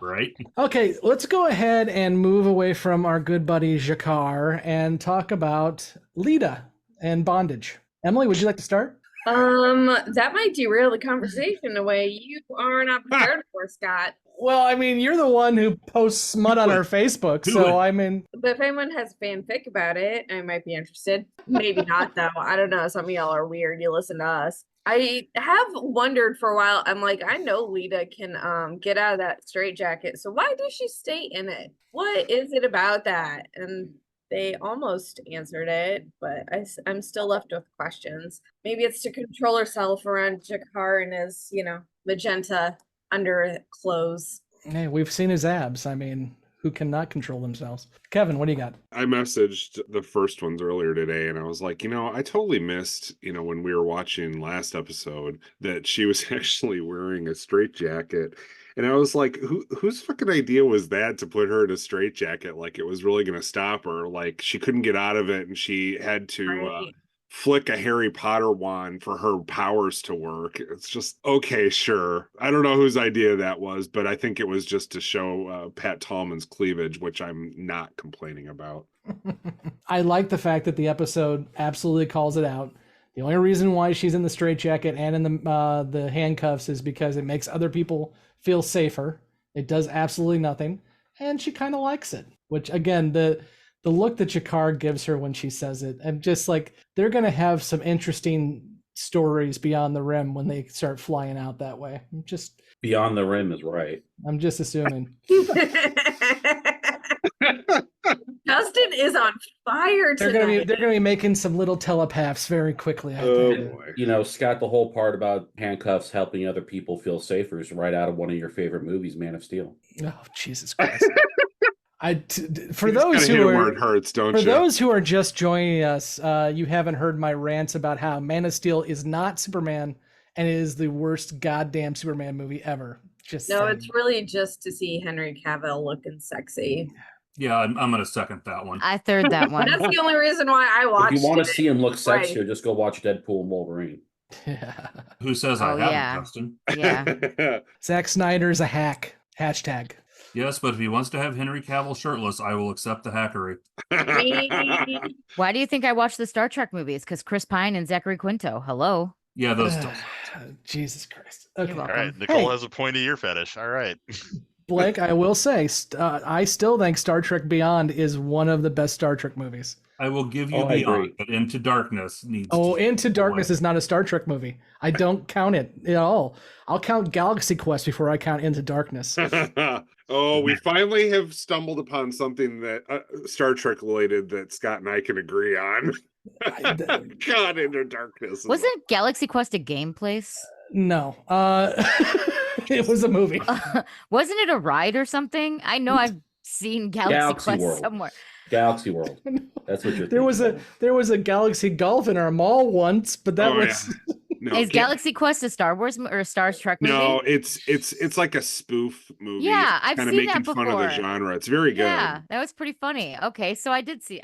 Right? Okay, let's go ahead and move away from our good buddy Jakar and talk about Lyta and bondage. Emily, would you like to start? That might derail the conversation in a way you are not prepared for, Scott. Well, I mean, you're the one who posts smut on our Facebook, so I mean... But if anyone has fanfic about it, I might be interested. Maybe not, though. I don't know. Some of y'all are weird. You listen to us. I have wondered for a while. I'm like, I know Lyta can get out of that straitjacket, so why does she stay in it? What is it about that? And they almost answered it, but I'm still left with questions. Maybe it's to control herself around Jakar and his, magenta under clothes. Hey, we've seen his abs. I mean, who cannot control themselves? Kevin, what do you got? I messaged the first ones earlier today, and I was like, I totally missed, when we were watching last episode, that she was actually wearing a straitjacket. And I was like, whose fucking idea was that to put her in a straitjacket? Like it was really going to stop her. Like she couldn't get out of it, and she had to flick a Harry Potter wand for her powers to work. It's just, okay, sure. I don't know whose idea that was, but I think it was just to show Pat Tallman's cleavage, which I'm not complaining about. I like the fact that the episode absolutely calls it out. The only reason why she's in the straitjacket and in the handcuffs is because it makes other people feel safer. It does absolutely nothing. and she kind of likes it. Which again, the look that Jakar gives her when she says it, I'm just like, they're gonna have some interesting stories beyond the rim when they start flying out that way. Beyond the rim is right. I'm just assuming. Justin is on fire tonight. They're gonna be making some little telepaths very quickly. I think. Boy. You know, Scott, the whole part about handcuffs helping other people feel safer is right out of one of your favorite movies, Man of Steel. Oh, Jesus Christ. For those who are, it hurts, don't for you? those who are just joining us, you haven't heard my rants about how Man of Steel is not Superman and it is the worst goddamn Superman movie ever. Just no, saying. it's really just to see Henry Cavill looking sexy. Yeah, I'm going to second that one. I third that one. That's the only reason why I watched it. If you want to see him look sexier, Right. just go watch Deadpool and Wolverine. Who says I haven't, Justin? Yeah. Zack Snyder's a hack. Hashtag. Yes, but if he wants to have Henry Cavill shirtless, I will accept the hackery. Why do you think I watch the Star Trek movies? Because Chris Pine and Zachary Quinto. Hello. Yeah, those don't. Jesus Christ. Okay. You're All welcome. right, Nicole Hey. has a pointy ear fetish. All right. Blake, I will say, I still think Star Trek Beyond is one of the best Star Trek movies. I will give you I Beyond, agree. but Into Darkness needs Into Darkness is not a Star Trek movie. I don't count it at all. I'll count Galaxy Quest before I count Into Darkness. Oh, we finally have stumbled upon something that Star Trek related that Scott and I can agree on. God, Into Darkness. Wasn't Galaxy Quest a game place? No. It was a movie. Wasn't it a ride or something? I know I've seen Galaxy Quest World. somewhere. Galaxy World. That's what you're There was a Galaxy Golf in our mall once, but that was No, Is Galaxy Quest a Star Wars or a Star Trek movie? No, it's like a spoof movie. Yeah, I've kind of seen making that fun of the before. genre. It's very good. Yeah, that was pretty funny. Okay, so I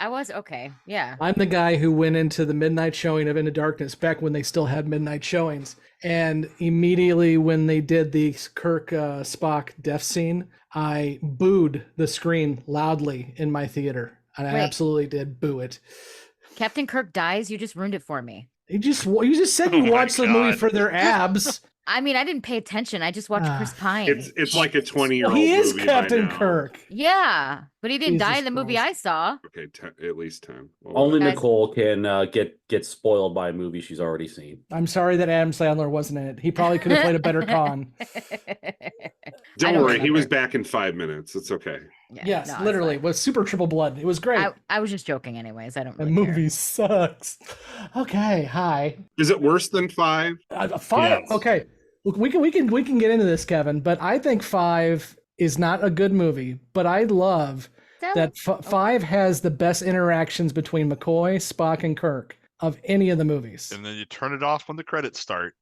was okay. Yeah. I'm the guy who went into the midnight showing of Into Darkness back when they still had midnight showings. And immediately when they did the Kirk Spock death scene, I booed the screen loudly in my theater. And I Wait. absolutely did boo it. Captain Kirk dies. You just ruined it for me. You just said you watched the movie for their abs. I mean, I didn't pay attention. I just watched Chris Pine. It's like a 20-year-old He is movie Captain by now. Kirk. Yeah, but he didn't die Jesus in the movie I saw. Okay, at least 10. Well, Only Guys- Nicole can get spoiled by a movie she's already seen. I'm sorry that Adam Sandler wasn't in it. He probably could have played a better con. Don't worry, he was back in 5 minutes. It's okay. Yes, no, it's literally. It was super triple blood. It was great. I was just joking, anyways. I don't The really care. movie sucks. Okay, hi. Is it worse than 5? 5. Yes. Okay, look, we can get into this, Kevin. But I think 5 is not a good movie. But I love that 5 has the best interactions between McCoy, Spock, and Kirk of any of the movies. And then you turn it off when the credits start.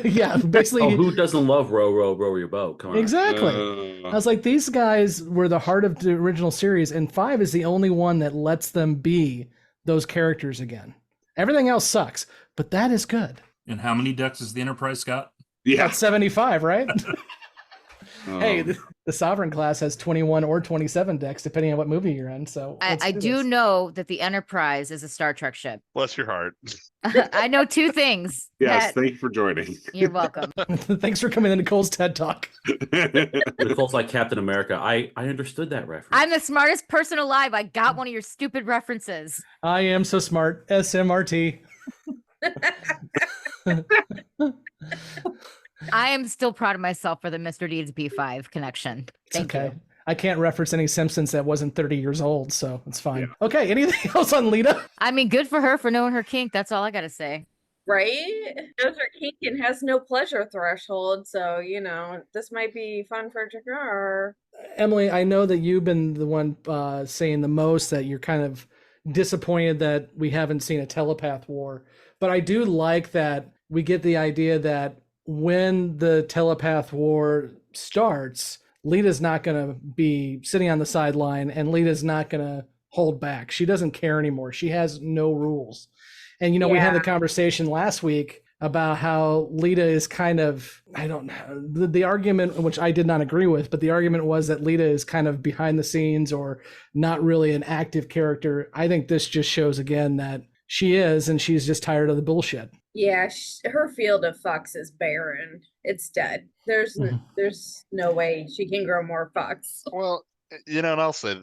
Yeah, basically. Oh, who doesn't love row your boat? Come on. Exactly. I was like, these guys were the heart of the original series, and 5 is the only one that lets them be those characters again. Everything else sucks, but that is good. And how many decks is the Enterprise got? Yeah, About 75, right? Hey, the Sovereign class has 21 or 27 decks, depending on what movie you're in. So I do know that the Enterprise is a Star Trek ship. Bless your heart. I know two things. Yes, that- thank you for joining. You're welcome. Thanks for coming to Nicole's TED Talk. Nicole's like Captain America. I understood that reference. I'm the smartest person alive. I got one of your stupid references. I am so smart. SMRT. I am still proud of myself for the Mr. Deeds B5 connection. Thank Okay. you. I can't reference any Simpsons that wasn't 30 years old, so it's fine. Okay, anything else on Lyta? I mean, good for her for knowing her kink. That's all I got to say. Right? Knows her kink and has no pleasure threshold, so this might be fun for Jakar. Emily, I know that you've been the one saying the most that you're kind of disappointed that we haven't seen a telepath war, but I do like that we get the idea that when the telepath war starts, Lyta's not going to be sitting on the sideline, and Lyta's not going to hold back. She doesn't care anymore. She has no rules. And, we had the conversation last week about how Lyta is kind of, I don't know, the argument, which I did not agree with, but the argument was that Lyta is kind of behind the scenes or not really an active character. I think this just shows again that she is, and she's just tired of the bullshit. Yeah, her field of fucks is barren. It's dead. There's no way she can grow more fucks. Well, And I'll say,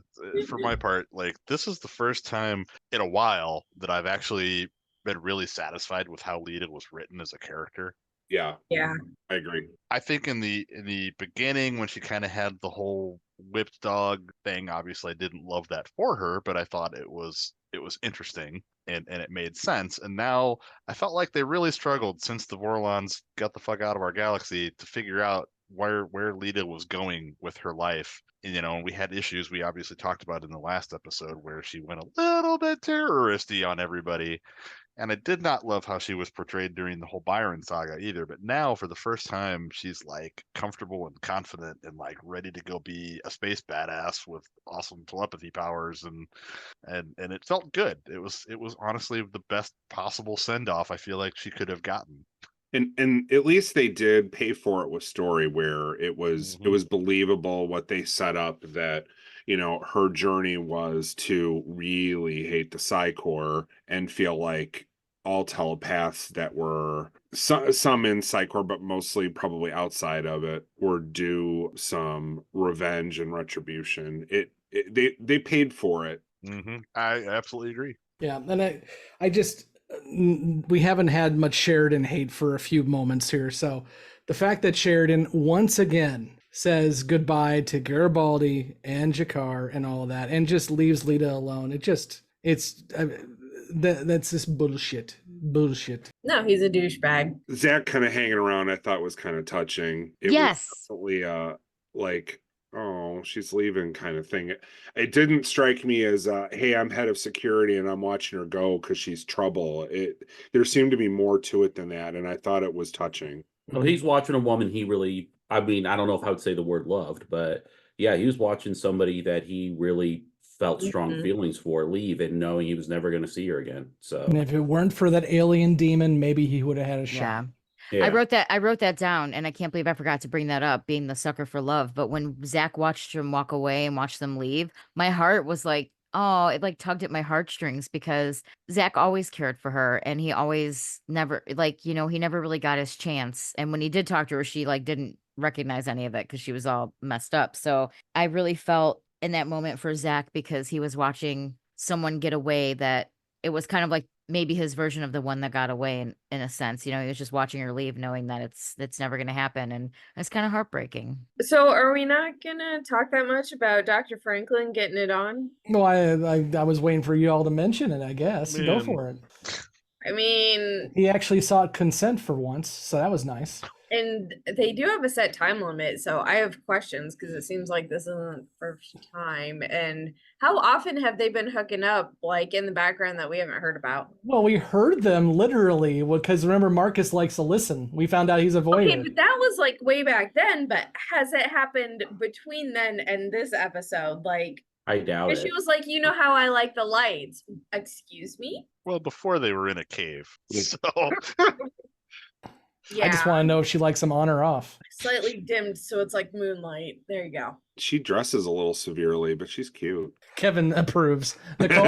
for my part, like, this is the first time in a while that I've actually been really satisfied with how Lyta was written as a character. Yeah. Yeah. I agree. I think in the beginning, when she kind of had the whole whipped dog thing, obviously I didn't love that for her, but I thought it was interesting and it made sense. And now I felt like they really struggled since the Vorlons got the fuck out of our galaxy to figure out where Lyta was going with her life. And, we had issues we obviously talked about in the last episode where she went a little bit terroristy on everybody. And I did not love how she was portrayed during the whole Byron saga either. But now, for the first time, she's like comfortable and confident and like ready to go be a space badass with awesome telepathy powers, and it felt good. It was honestly the best possible send off I feel like she could have gotten. And at least they did pay for it with story, where it was believable what they set up, that her journey was to really hate the Psi Corps and feel like all telepaths that were some in Psi Corps, but mostly probably outside of it, were due some revenge and retribution. They paid for it. I absolutely agree. Yeah, and I just, we haven't had much Sheridan hate for a few moments here, so the fact that Sheridan once again says goodbye to Garibaldi and G'Kar and all of that, and just leaves Lyta alone, that's just bullshit. No, he's a douchebag. Zach kind of hanging around, I thought was kind of touching. It Yes. was definitely like, oh, she's leaving kind of thing. It didn't strike me as hey, I'm head of security and I'm watching her go because she's trouble. There seemed to be more to it than that, and I thought it was touching. Well, he's watching a woman he really, I mean, I don't know if I would say the word loved, but yeah, he was watching somebody that he really felt strong feelings for leave, and knowing he was never going to see her again. So, and if it weren't for that alien demon, maybe he would have had a shot. Yeah. I wrote that down, and I can't believe I forgot to bring that up, being the sucker for love. But when Zach watched him walk away and watched them leave, my heart was like, oh, it like tugged at my heartstrings, because Zach always cared for her, and he always never, like, he never really got his chance. And when he did talk to her, she like didn't recognize any of it because she was all messed up. So I really felt in that moment for Zach, because he was watching someone get away, that it was kind of like maybe his version of the one that got away in a sense. He was just watching her leave, knowing that it's never going to happen. And it's kind of heartbreaking. So are we not going to talk that much about Dr. Franklin getting it on? Well, I was waiting for you all to mention it, I guess. Man. Go for it. I mean, he actually sought consent for once, so that was nice. And they do have a set time limit, so I have questions, because it seems like this isn't the first time. And how often have they been hooking up, like, in the background that we haven't heard about? Well, we heard them literally, because remember, Marcus likes to listen. We found out he's a voyeur. Okay, but that was like way back then. But has it happened between then and this episode? Like, I doubt it. She was like, you know how I like the lights. Excuse me? Well, before they were in a cave, so. Yeah. I just want to know if she likes them on or off. Slightly dimmed, so it's like moonlight. There you go. She dresses a little severely, but she's cute. Kevin approves. Nicole?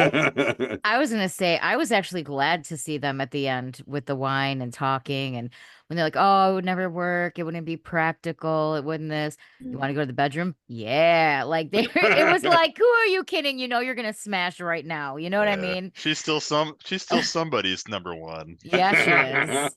I was going to say, I was actually glad to see them at the end with the wine and talking. And when they're like, oh, it would never work. It wouldn't be practical. It wouldn't this. You want to go to the bedroom? Yeah. Like, it was like, who are you kidding? You're going to smash right now. You know what I mean? She's still somebody's number one. Yeah, she is.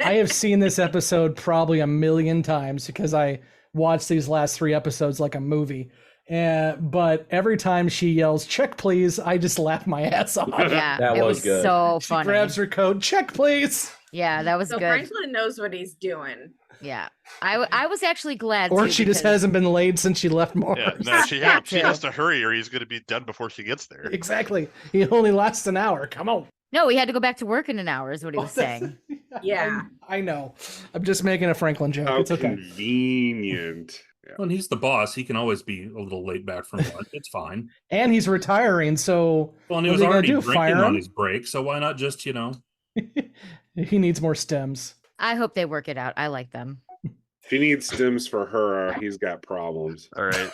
I have seen this episode probably 1,000,000 times, because I watched these last 3 episodes like a movie. But every time she yells, check please, I just laugh my ass off. Yeah, that was good. So She funny. grabs her coat, check please. Yeah, that was So good. Franklin knows what he's doing. Yeah. I was actually glad. Or too, she just because- hasn't been laid since she left Mars. Yeah, no, she has to hurry or he's going to be done before she gets there. Exactly. He only lasts an hour. Come on. No, he had to go back to work in an hour, is what he was saying. Yeah. I know. I'm just making a Franklin joke. How It's okay. convenient. Yeah. When he's the boss, he can always be a little late back from lunch. It's fine. And he's retiring, so Well, and he what was are they already gonna do, drinking fire on him? his break, so why not just, He needs more stems. I hope they work it out. I like them. If he needs stims for her, he's got problems. All right.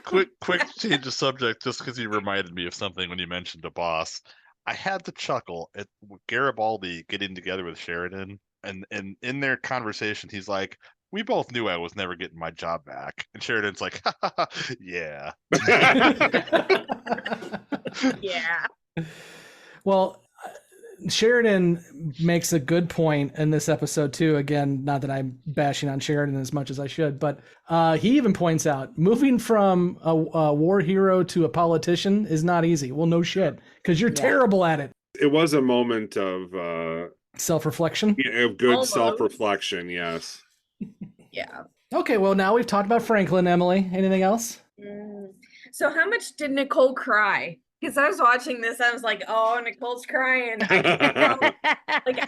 Quick change of subject, just because you reminded me of something when you mentioned a boss. I had to chuckle at Garibaldi getting together with Sheridan, and in their conversation, he's like, we both knew I was never getting my job back. And Sheridan's like, yeah. Yeah. Well, Sheridan makes a good point in this episode too. Again, not that I'm bashing on Sheridan as much as I should, but he even points out moving from a war hero to a politician is not easy. Well, no shit, because you're terrible at it. It was a moment of self-reflection. Yeah, of good self-reflection. Yes. Yeah. Okay. Well, now we've talked about Franklin. Emily, anything else? So, how much did Nicole cry? Because I was watching this, I was like, "Oh, Nicole's crying." Like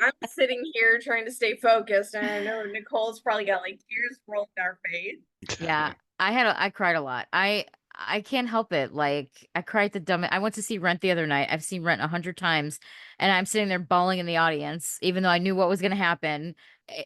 I'm sitting here trying to stay focused, and I know Nicole's probably got like tears rolling down her face. Yeah, I cried a lot. I can't help it. Like I cried the dumb. I went to see Rent the other night. I've seen Rent 100 times, and I'm sitting there bawling in the audience, even though I knew what was going to happen.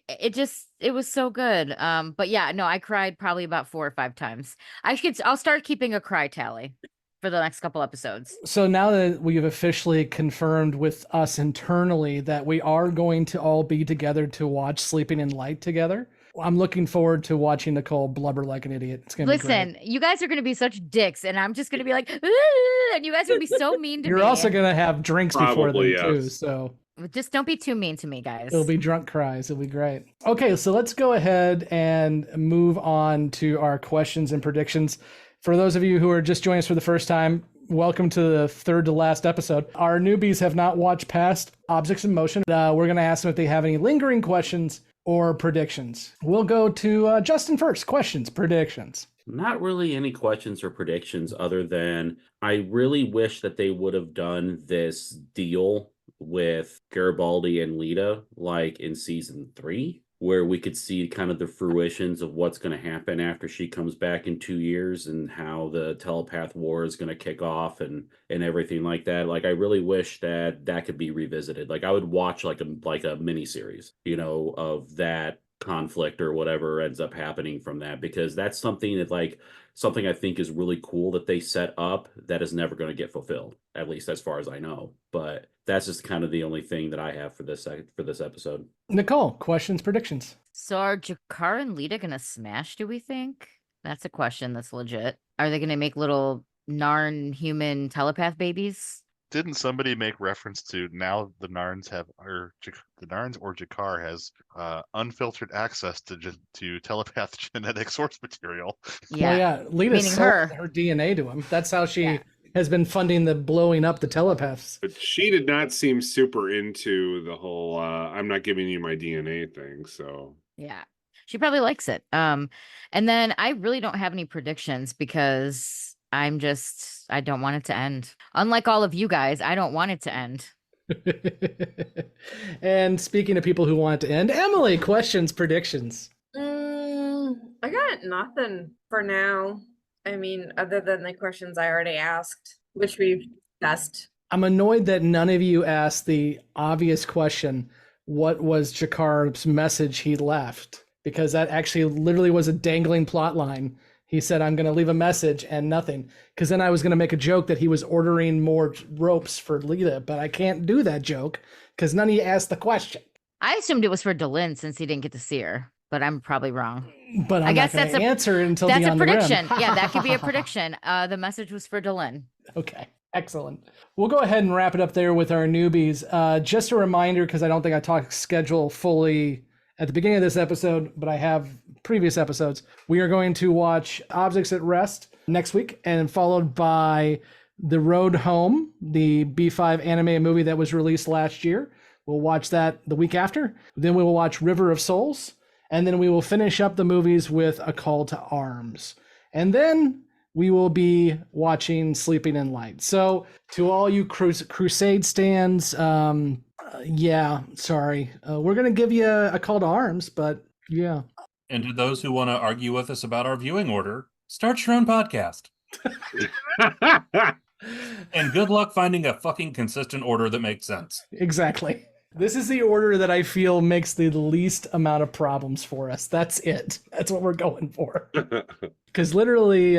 It was so good. But yeah, no, I cried probably about 4 or 5 times. I'll start keeping a cry tally for the next couple episodes. So now that we've officially confirmed with us internally that we are going to all be together to watch Sleeping in Light together, I'm looking forward to watching Nicole blubber like an idiot. It's gonna be great. Listen, you guys are going to be such dicks, and I'm just going to be like, "Ooh," and you guys are going to be so mean to me. You're also going to have drinks before them too, so just don't be too mean to me, guys. It'll be drunk cries. It'll be great. Okay, so let's go ahead and move on to our questions and predictions. For those of you who are just joining us for the first time, welcome to the third to last episode. Our newbies have not watched past Objects in Motion. We're going to ask them if they have any lingering questions or predictions. We'll go to Justin first. Questions, predictions. Not really any questions or predictions other than I really wish that they would have done this deal with Garibaldi and Lyta like in season 3, where we could see kind of the fruitions of what's going to happen after she comes back in 2 years and how the telepath war is going to kick off and everything like that. Like I really wish that could be revisited. Like I would watch like a mini series, of that conflict or whatever ends up happening from that, because that's something I think is really cool that they set up that is never going to get fulfilled, at least as far as I know. But that's just kind of the only thing that I have for this episode. Nicole, questions, predictions. So are G'Kar and Lyta going to smash, do we think? That's a question that's legit. Are they going to make little Narn human telepath babies? Didn't somebody make reference to now the Narns the Narns or G'Kar has unfiltered access to telepath genetic source material? Yeah. Well, yeah. Lyta sold her DNA to him. That's how she has been funding the blowing up the telepaths. But she did not seem super into the whole I'm not giving you my DNA thing. So yeah, she probably likes it. And then I really don't have any predictions because I don't want it to end. Unlike all of you guys, I don't want it to end. And speaking of people who want it to end, Emily, questions, predictions. I got nothing for now. I mean, other than the questions I already asked, which we've discussed. I'm annoyed that none of you asked the obvious question, what was G'Kar's message he left? Because that actually literally was a dangling plot line. He said, I'm going to leave a message and nothing. Because then I was going to make a joke that he was ordering more ropes for Lyta, but I can't do that joke because none of you asked the question. I assumed it was for Delin since he didn't get to see her, but I'm probably wrong. But I guess that's answer it until that's the a prediction. Yeah, that could be a prediction. The message was for Delin. Okay, excellent. We'll go ahead and wrap it up there with our newbies. Just a reminder, because I don't think I talked schedule fully at the beginning of this episode, but I have previous episodes. We are going to watch Objects at Rest next week, and followed by The Road Home, the B5 animated movie that was released last year. We'll watch that the week after. Then we will watch River of Souls, and then we will finish up the movies with A Call to Arms. And then we will be watching Sleeping in Light. So to all you Crusade stands, yeah, sorry. We're going to give you a call to arms, but yeah. And to those who want to argue with us about our viewing order, start your own podcast. And good luck finding a fucking consistent order that makes sense. Exactly. This is the order that I feel makes the least amount of problems for us. That's it. That's what we're going for. Because literally,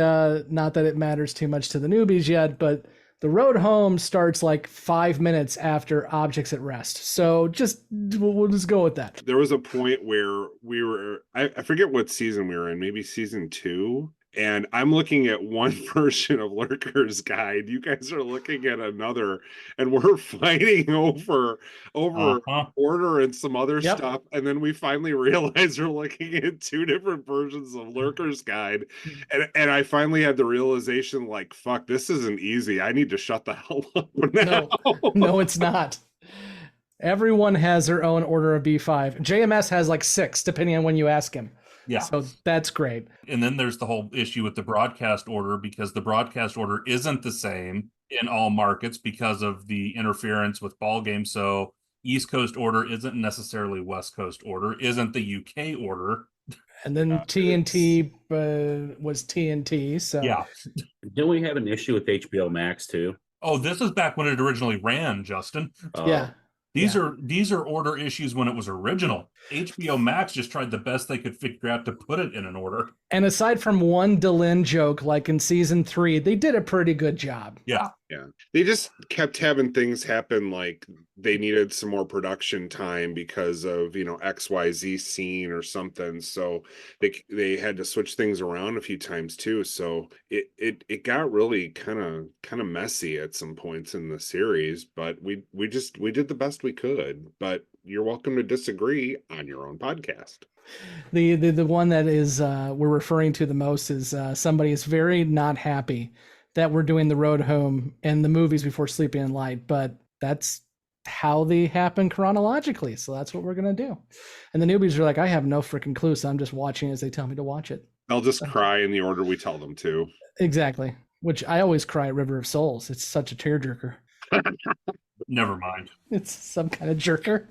not that it matters too much to the newbies yet, but The road home starts like 5 minutes after Objects at Rest. So we'll just go with that. There was a point where we were, I forget what season we were in, maybe season 2. And I'm looking at one version of Lurker's Guide. You guys are looking at another, and we're fighting over order and some other stuff. And then we finally realize we're looking at 2 different versions of Lurker's Guide. And I finally had the realization, like, fuck, this isn't easy. I need to shut the hell up now. No, it's not. Everyone has their own order of B5. JMS has like 6, depending on when you ask him. Yeah. So that's great. And then there's the whole issue with the broadcast order, because the broadcast order isn't the same in all markets because of the interference with ball games. So East Coast order isn't necessarily West Coast order, isn't the UK order. And then TNT was TNT. So yeah. Didn't we have an issue with HBO Max too? Oh, this is back when it originally ran, Justin. Yeah. These are order issues when it was original. HBO Max just tried the best they could figure out to put it in an order. And aside from one Delenn joke, like in season 3, they did a pretty good job. Yeah. Yeah. They just kept having things happen, like they needed some more production time because of, XYZ scene or something. So they had to switch things around a few times too. So it got really kind of messy at some points in the series, but we did the best we could. But you're welcome to disagree on your own podcast. The one that is we're referring to the most is somebody is very not happy that we're doing the road home and the movies before Sleeping in Light, but that's how they happen chronologically. So that's what we're going to do. And the newbies are like, I have no freaking clue. So I'm just watching as they tell me to watch it. They'll just cry in the order we tell them to. Exactly. Which I always cry at River of Souls. It's such a tearjerker. Never mind. It's some kind of jerker.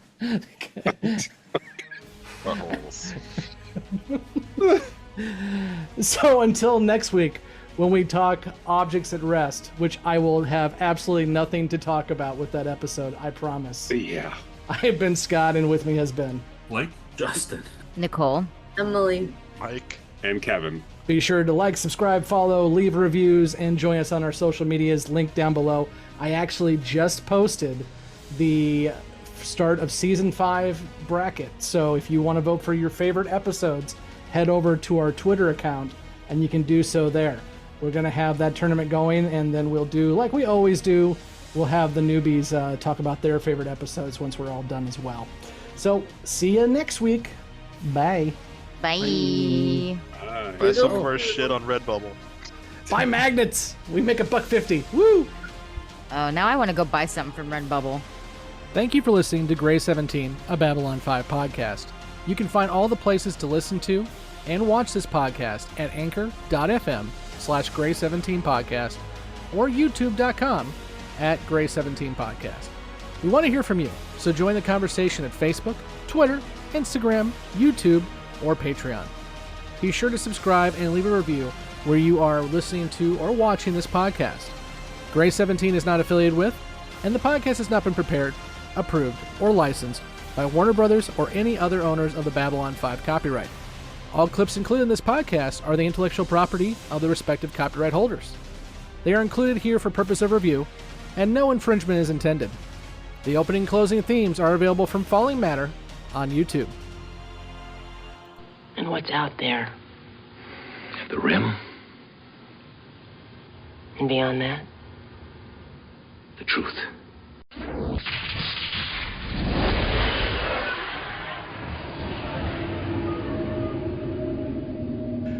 So until next week, when we talk Objects at Rest, which I will have absolutely nothing to talk about with that episode, I promise. Yeah. I have been Scott, and with me has been Blake, Justin, Nicole, Emily, Mike, and Kevin. Be sure to like, subscribe, follow, leave reviews, and join us on our social medias. Link down below. I actually just posted the start of season 5 bracket. So if you want to vote for your favorite episodes, head over to our Twitter account, and you can do so there. We're going to have that tournament going, and then we'll do, like we always do, we'll have the newbies talk about their favorite episodes once we're all done as well. So, see you next week. Bye. Bye. Buy some of our shit on Redbubble. Buy magnets. We make $1.50. Woo! Oh, now I want to go buy something from Redbubble. Thank you for listening to Gray 17, a Babylon 5 podcast. You can find all the places to listen to and watch this podcast at anchor.fm/Gray17podcast or youtube.com at Gray17podcast. We want to hear from you, so join the conversation at Facebook, Twitter, Instagram, YouTube, or Patreon. Be sure to subscribe and leave a review where you are listening to or watching this podcast. Gray 17 is not affiliated with, and the podcast has not been prepared, approved, or licensed by Warner Brothers or any other owners of the Babylon 5 copyright. All clips included in this podcast are the intellectual property of the respective copyright holders. They are included here for purpose of review, and no infringement is intended. The opening and closing themes are available from Falling Matter on YouTube. And what's out there? The rim, And beyond that? the truth.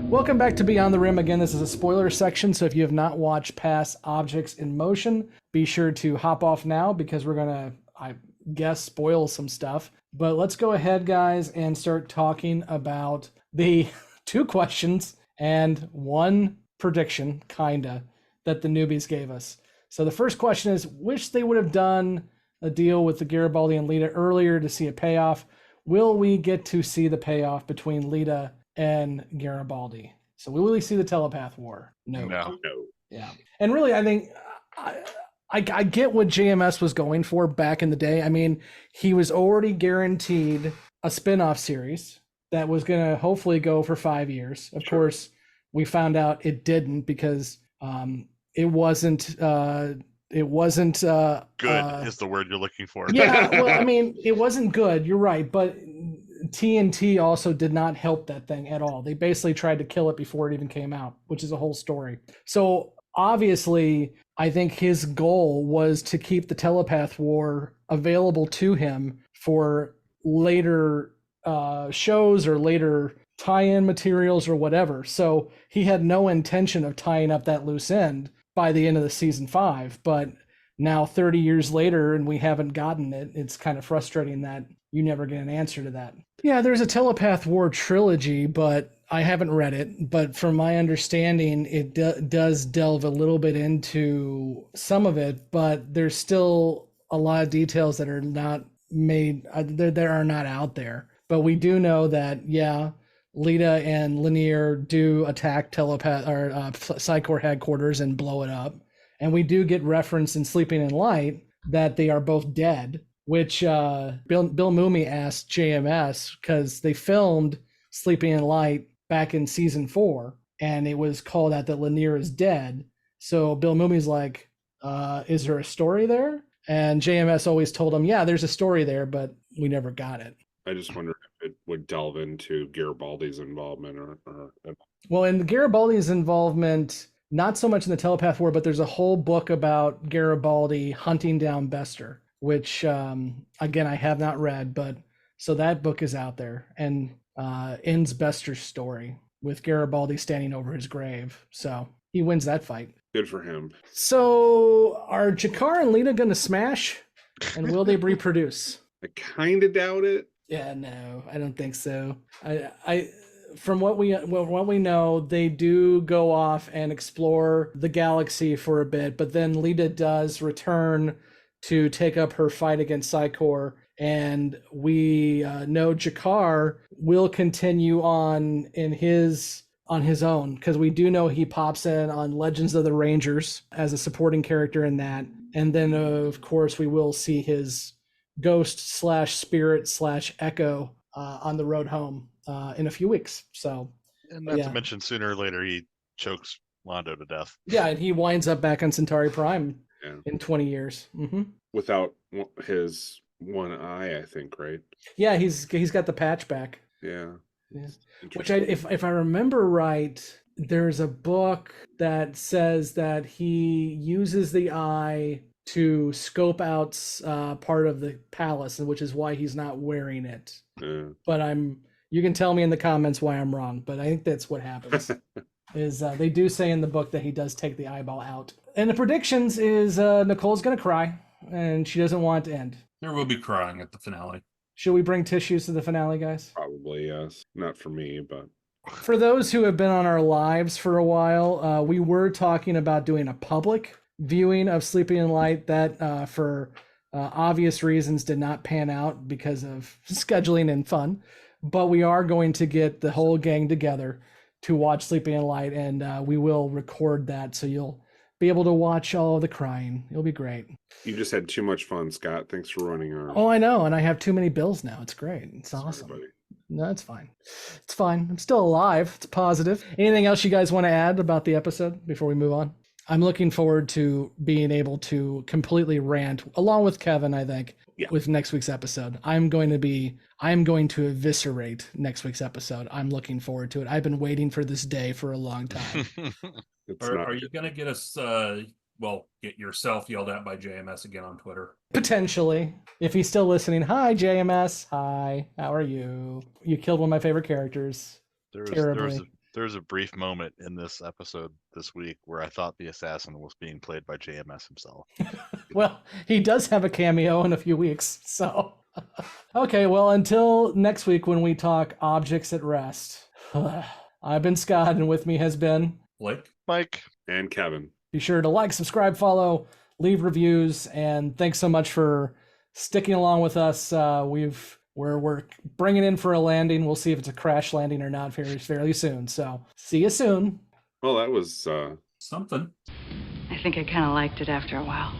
Welcome back to Beyond the Rim. Again, this is a spoiler section, so if you have not watched past Objects in Motion, be sure to hop off now because we're going to, I guess, spoil some stuff. But let's go ahead, guys, and start talking about the 2 questions and 1 prediction, kinda, that the newbies gave us. So the first question is, wish they would have done a deal with the Garibaldi and Lyta earlier to see a payoff. Will we get to see the payoff between Lyta and Garibaldi? So will we see the telepath war? No. Yeah. And really, I think I get what JMS was going for back in the day. I mean, he was already guaranteed a spin-off series that was going to hopefully go for 5 years. Of course, we found out it didn't because it wasn't it wasn't good is the word you're looking for. Yeah, well, I mean, it wasn't good. You're right, but TNT also did not help that thing at all. They basically tried to kill it before it even came out, which is a whole story. So obviously, I think his goal was to keep the telepath war available to him for later shows or later tie-in materials or whatever. So he had no intention of tying up that loose end by the end of the season 5, but now 30 years later and we haven't gotten it. It's kind of frustrating that you never get an answer to that. Yeah, there's a Telepath War trilogy, but I haven't read it. But from my understanding, it does delve a little bit into some of it, but there's still a lot of details that are not made, that are not out there. But we do know that, yeah, Lyta and Lanier do attack Telepath or Psychor headquarters and blow it up. And we do get reference in Sleeping in Light that they are both dead, which Bill Mooney asked JMS because they filmed Sleeping in Light back in season 4, and it was called out that Lanier is dead. So Bill Mooney's like, is there a story there? And JMS always told him, yeah, there's a story there, but we never got it. I just wonder if it would delve into Garibaldi's involvement or Well, in Garibaldi's involvement, not so much in the Telepath War, but there's a whole book about Garibaldi hunting down Bester, which, again, I have not read, but so that book is out there and ends Bester's story with Garibaldi standing over his grave. So he wins that fight. Good for him. So are G'Kar and Lyta going to smash? And will they reproduce? I kind of doubt it. Yeah, no, I don't think so. I from what we know, they do go off and explore the galaxy for a bit, but then Lyta does return to take up her fight against Psychor, and we know G'Kar will continue on his own, because we do know he pops in on Legends of the Rangers as a supporting character in that, and then of course we will see his ghost/spirit/echo on the road home in a few weeks. So, and not to mention, sooner or later he chokes Londo to death. Yeah, and he winds up back on Centauri Prime in 20 years. Mm-hmm. Without his one eye, I think, right? Yeah, he's got the patch back. Yeah. Which if I remember right, there's a book that says that he uses the eye to scope out part of the palace, which is why he's not wearing it. But you can tell me in the comments why I'm wrong, but I think that's what happens. Is they do say in the book that he does take the eyeball out. And the predictions is Nicole's gonna cry, and she doesn't want it to end. There will be crying at the finale. Should we bring tissues to the finale, guys? Probably, yes. Not for me, but for those who have been on our lives for a while, we were talking about doing a public viewing of Sleeping in Light that for obvious reasons did not pan out because of scheduling and fun, but we are going to get the whole gang together to watch Sleeping in Light, and we will record that so you'll be able to watch all of the crying. It'll be great. You just had too much fun, Scott. Thanks for running our... Oh, I know, and I have too many bills now. It's great. It's awesome. Buddy. No, it's fine. It's fine. I'm still alive. It's positive. Anything else you guys want to add about the episode before we move on? I'm looking forward to being able to completely rant, along with Kevin, I think, with next week's episode. I'm going to eviscerate next week's episode. I'm looking forward to it. I've been waiting for this day for a long time. Are you going to get us, get yourself yelled at by JMS again on Twitter? Potentially. If he's still listening. Hi, JMS. Hi, how are you? You killed one of my favorite characters. There's a brief moment in this episode this week where I thought the assassin was being played by JMS himself. Well, he does have a cameo in a few weeks, so. Okay, well, until next week when we talk Objects at Rest. I've been Scott, and with me has been... Blake, Mike, and Kevin. Be sure to like, subscribe, follow, leave reviews, and thanks so much for sticking along with us. We're bringing in for a landing. We'll see if it's a crash landing or not fairly soon. So see you soon. Well, that was something. I think I kind of liked it after a while.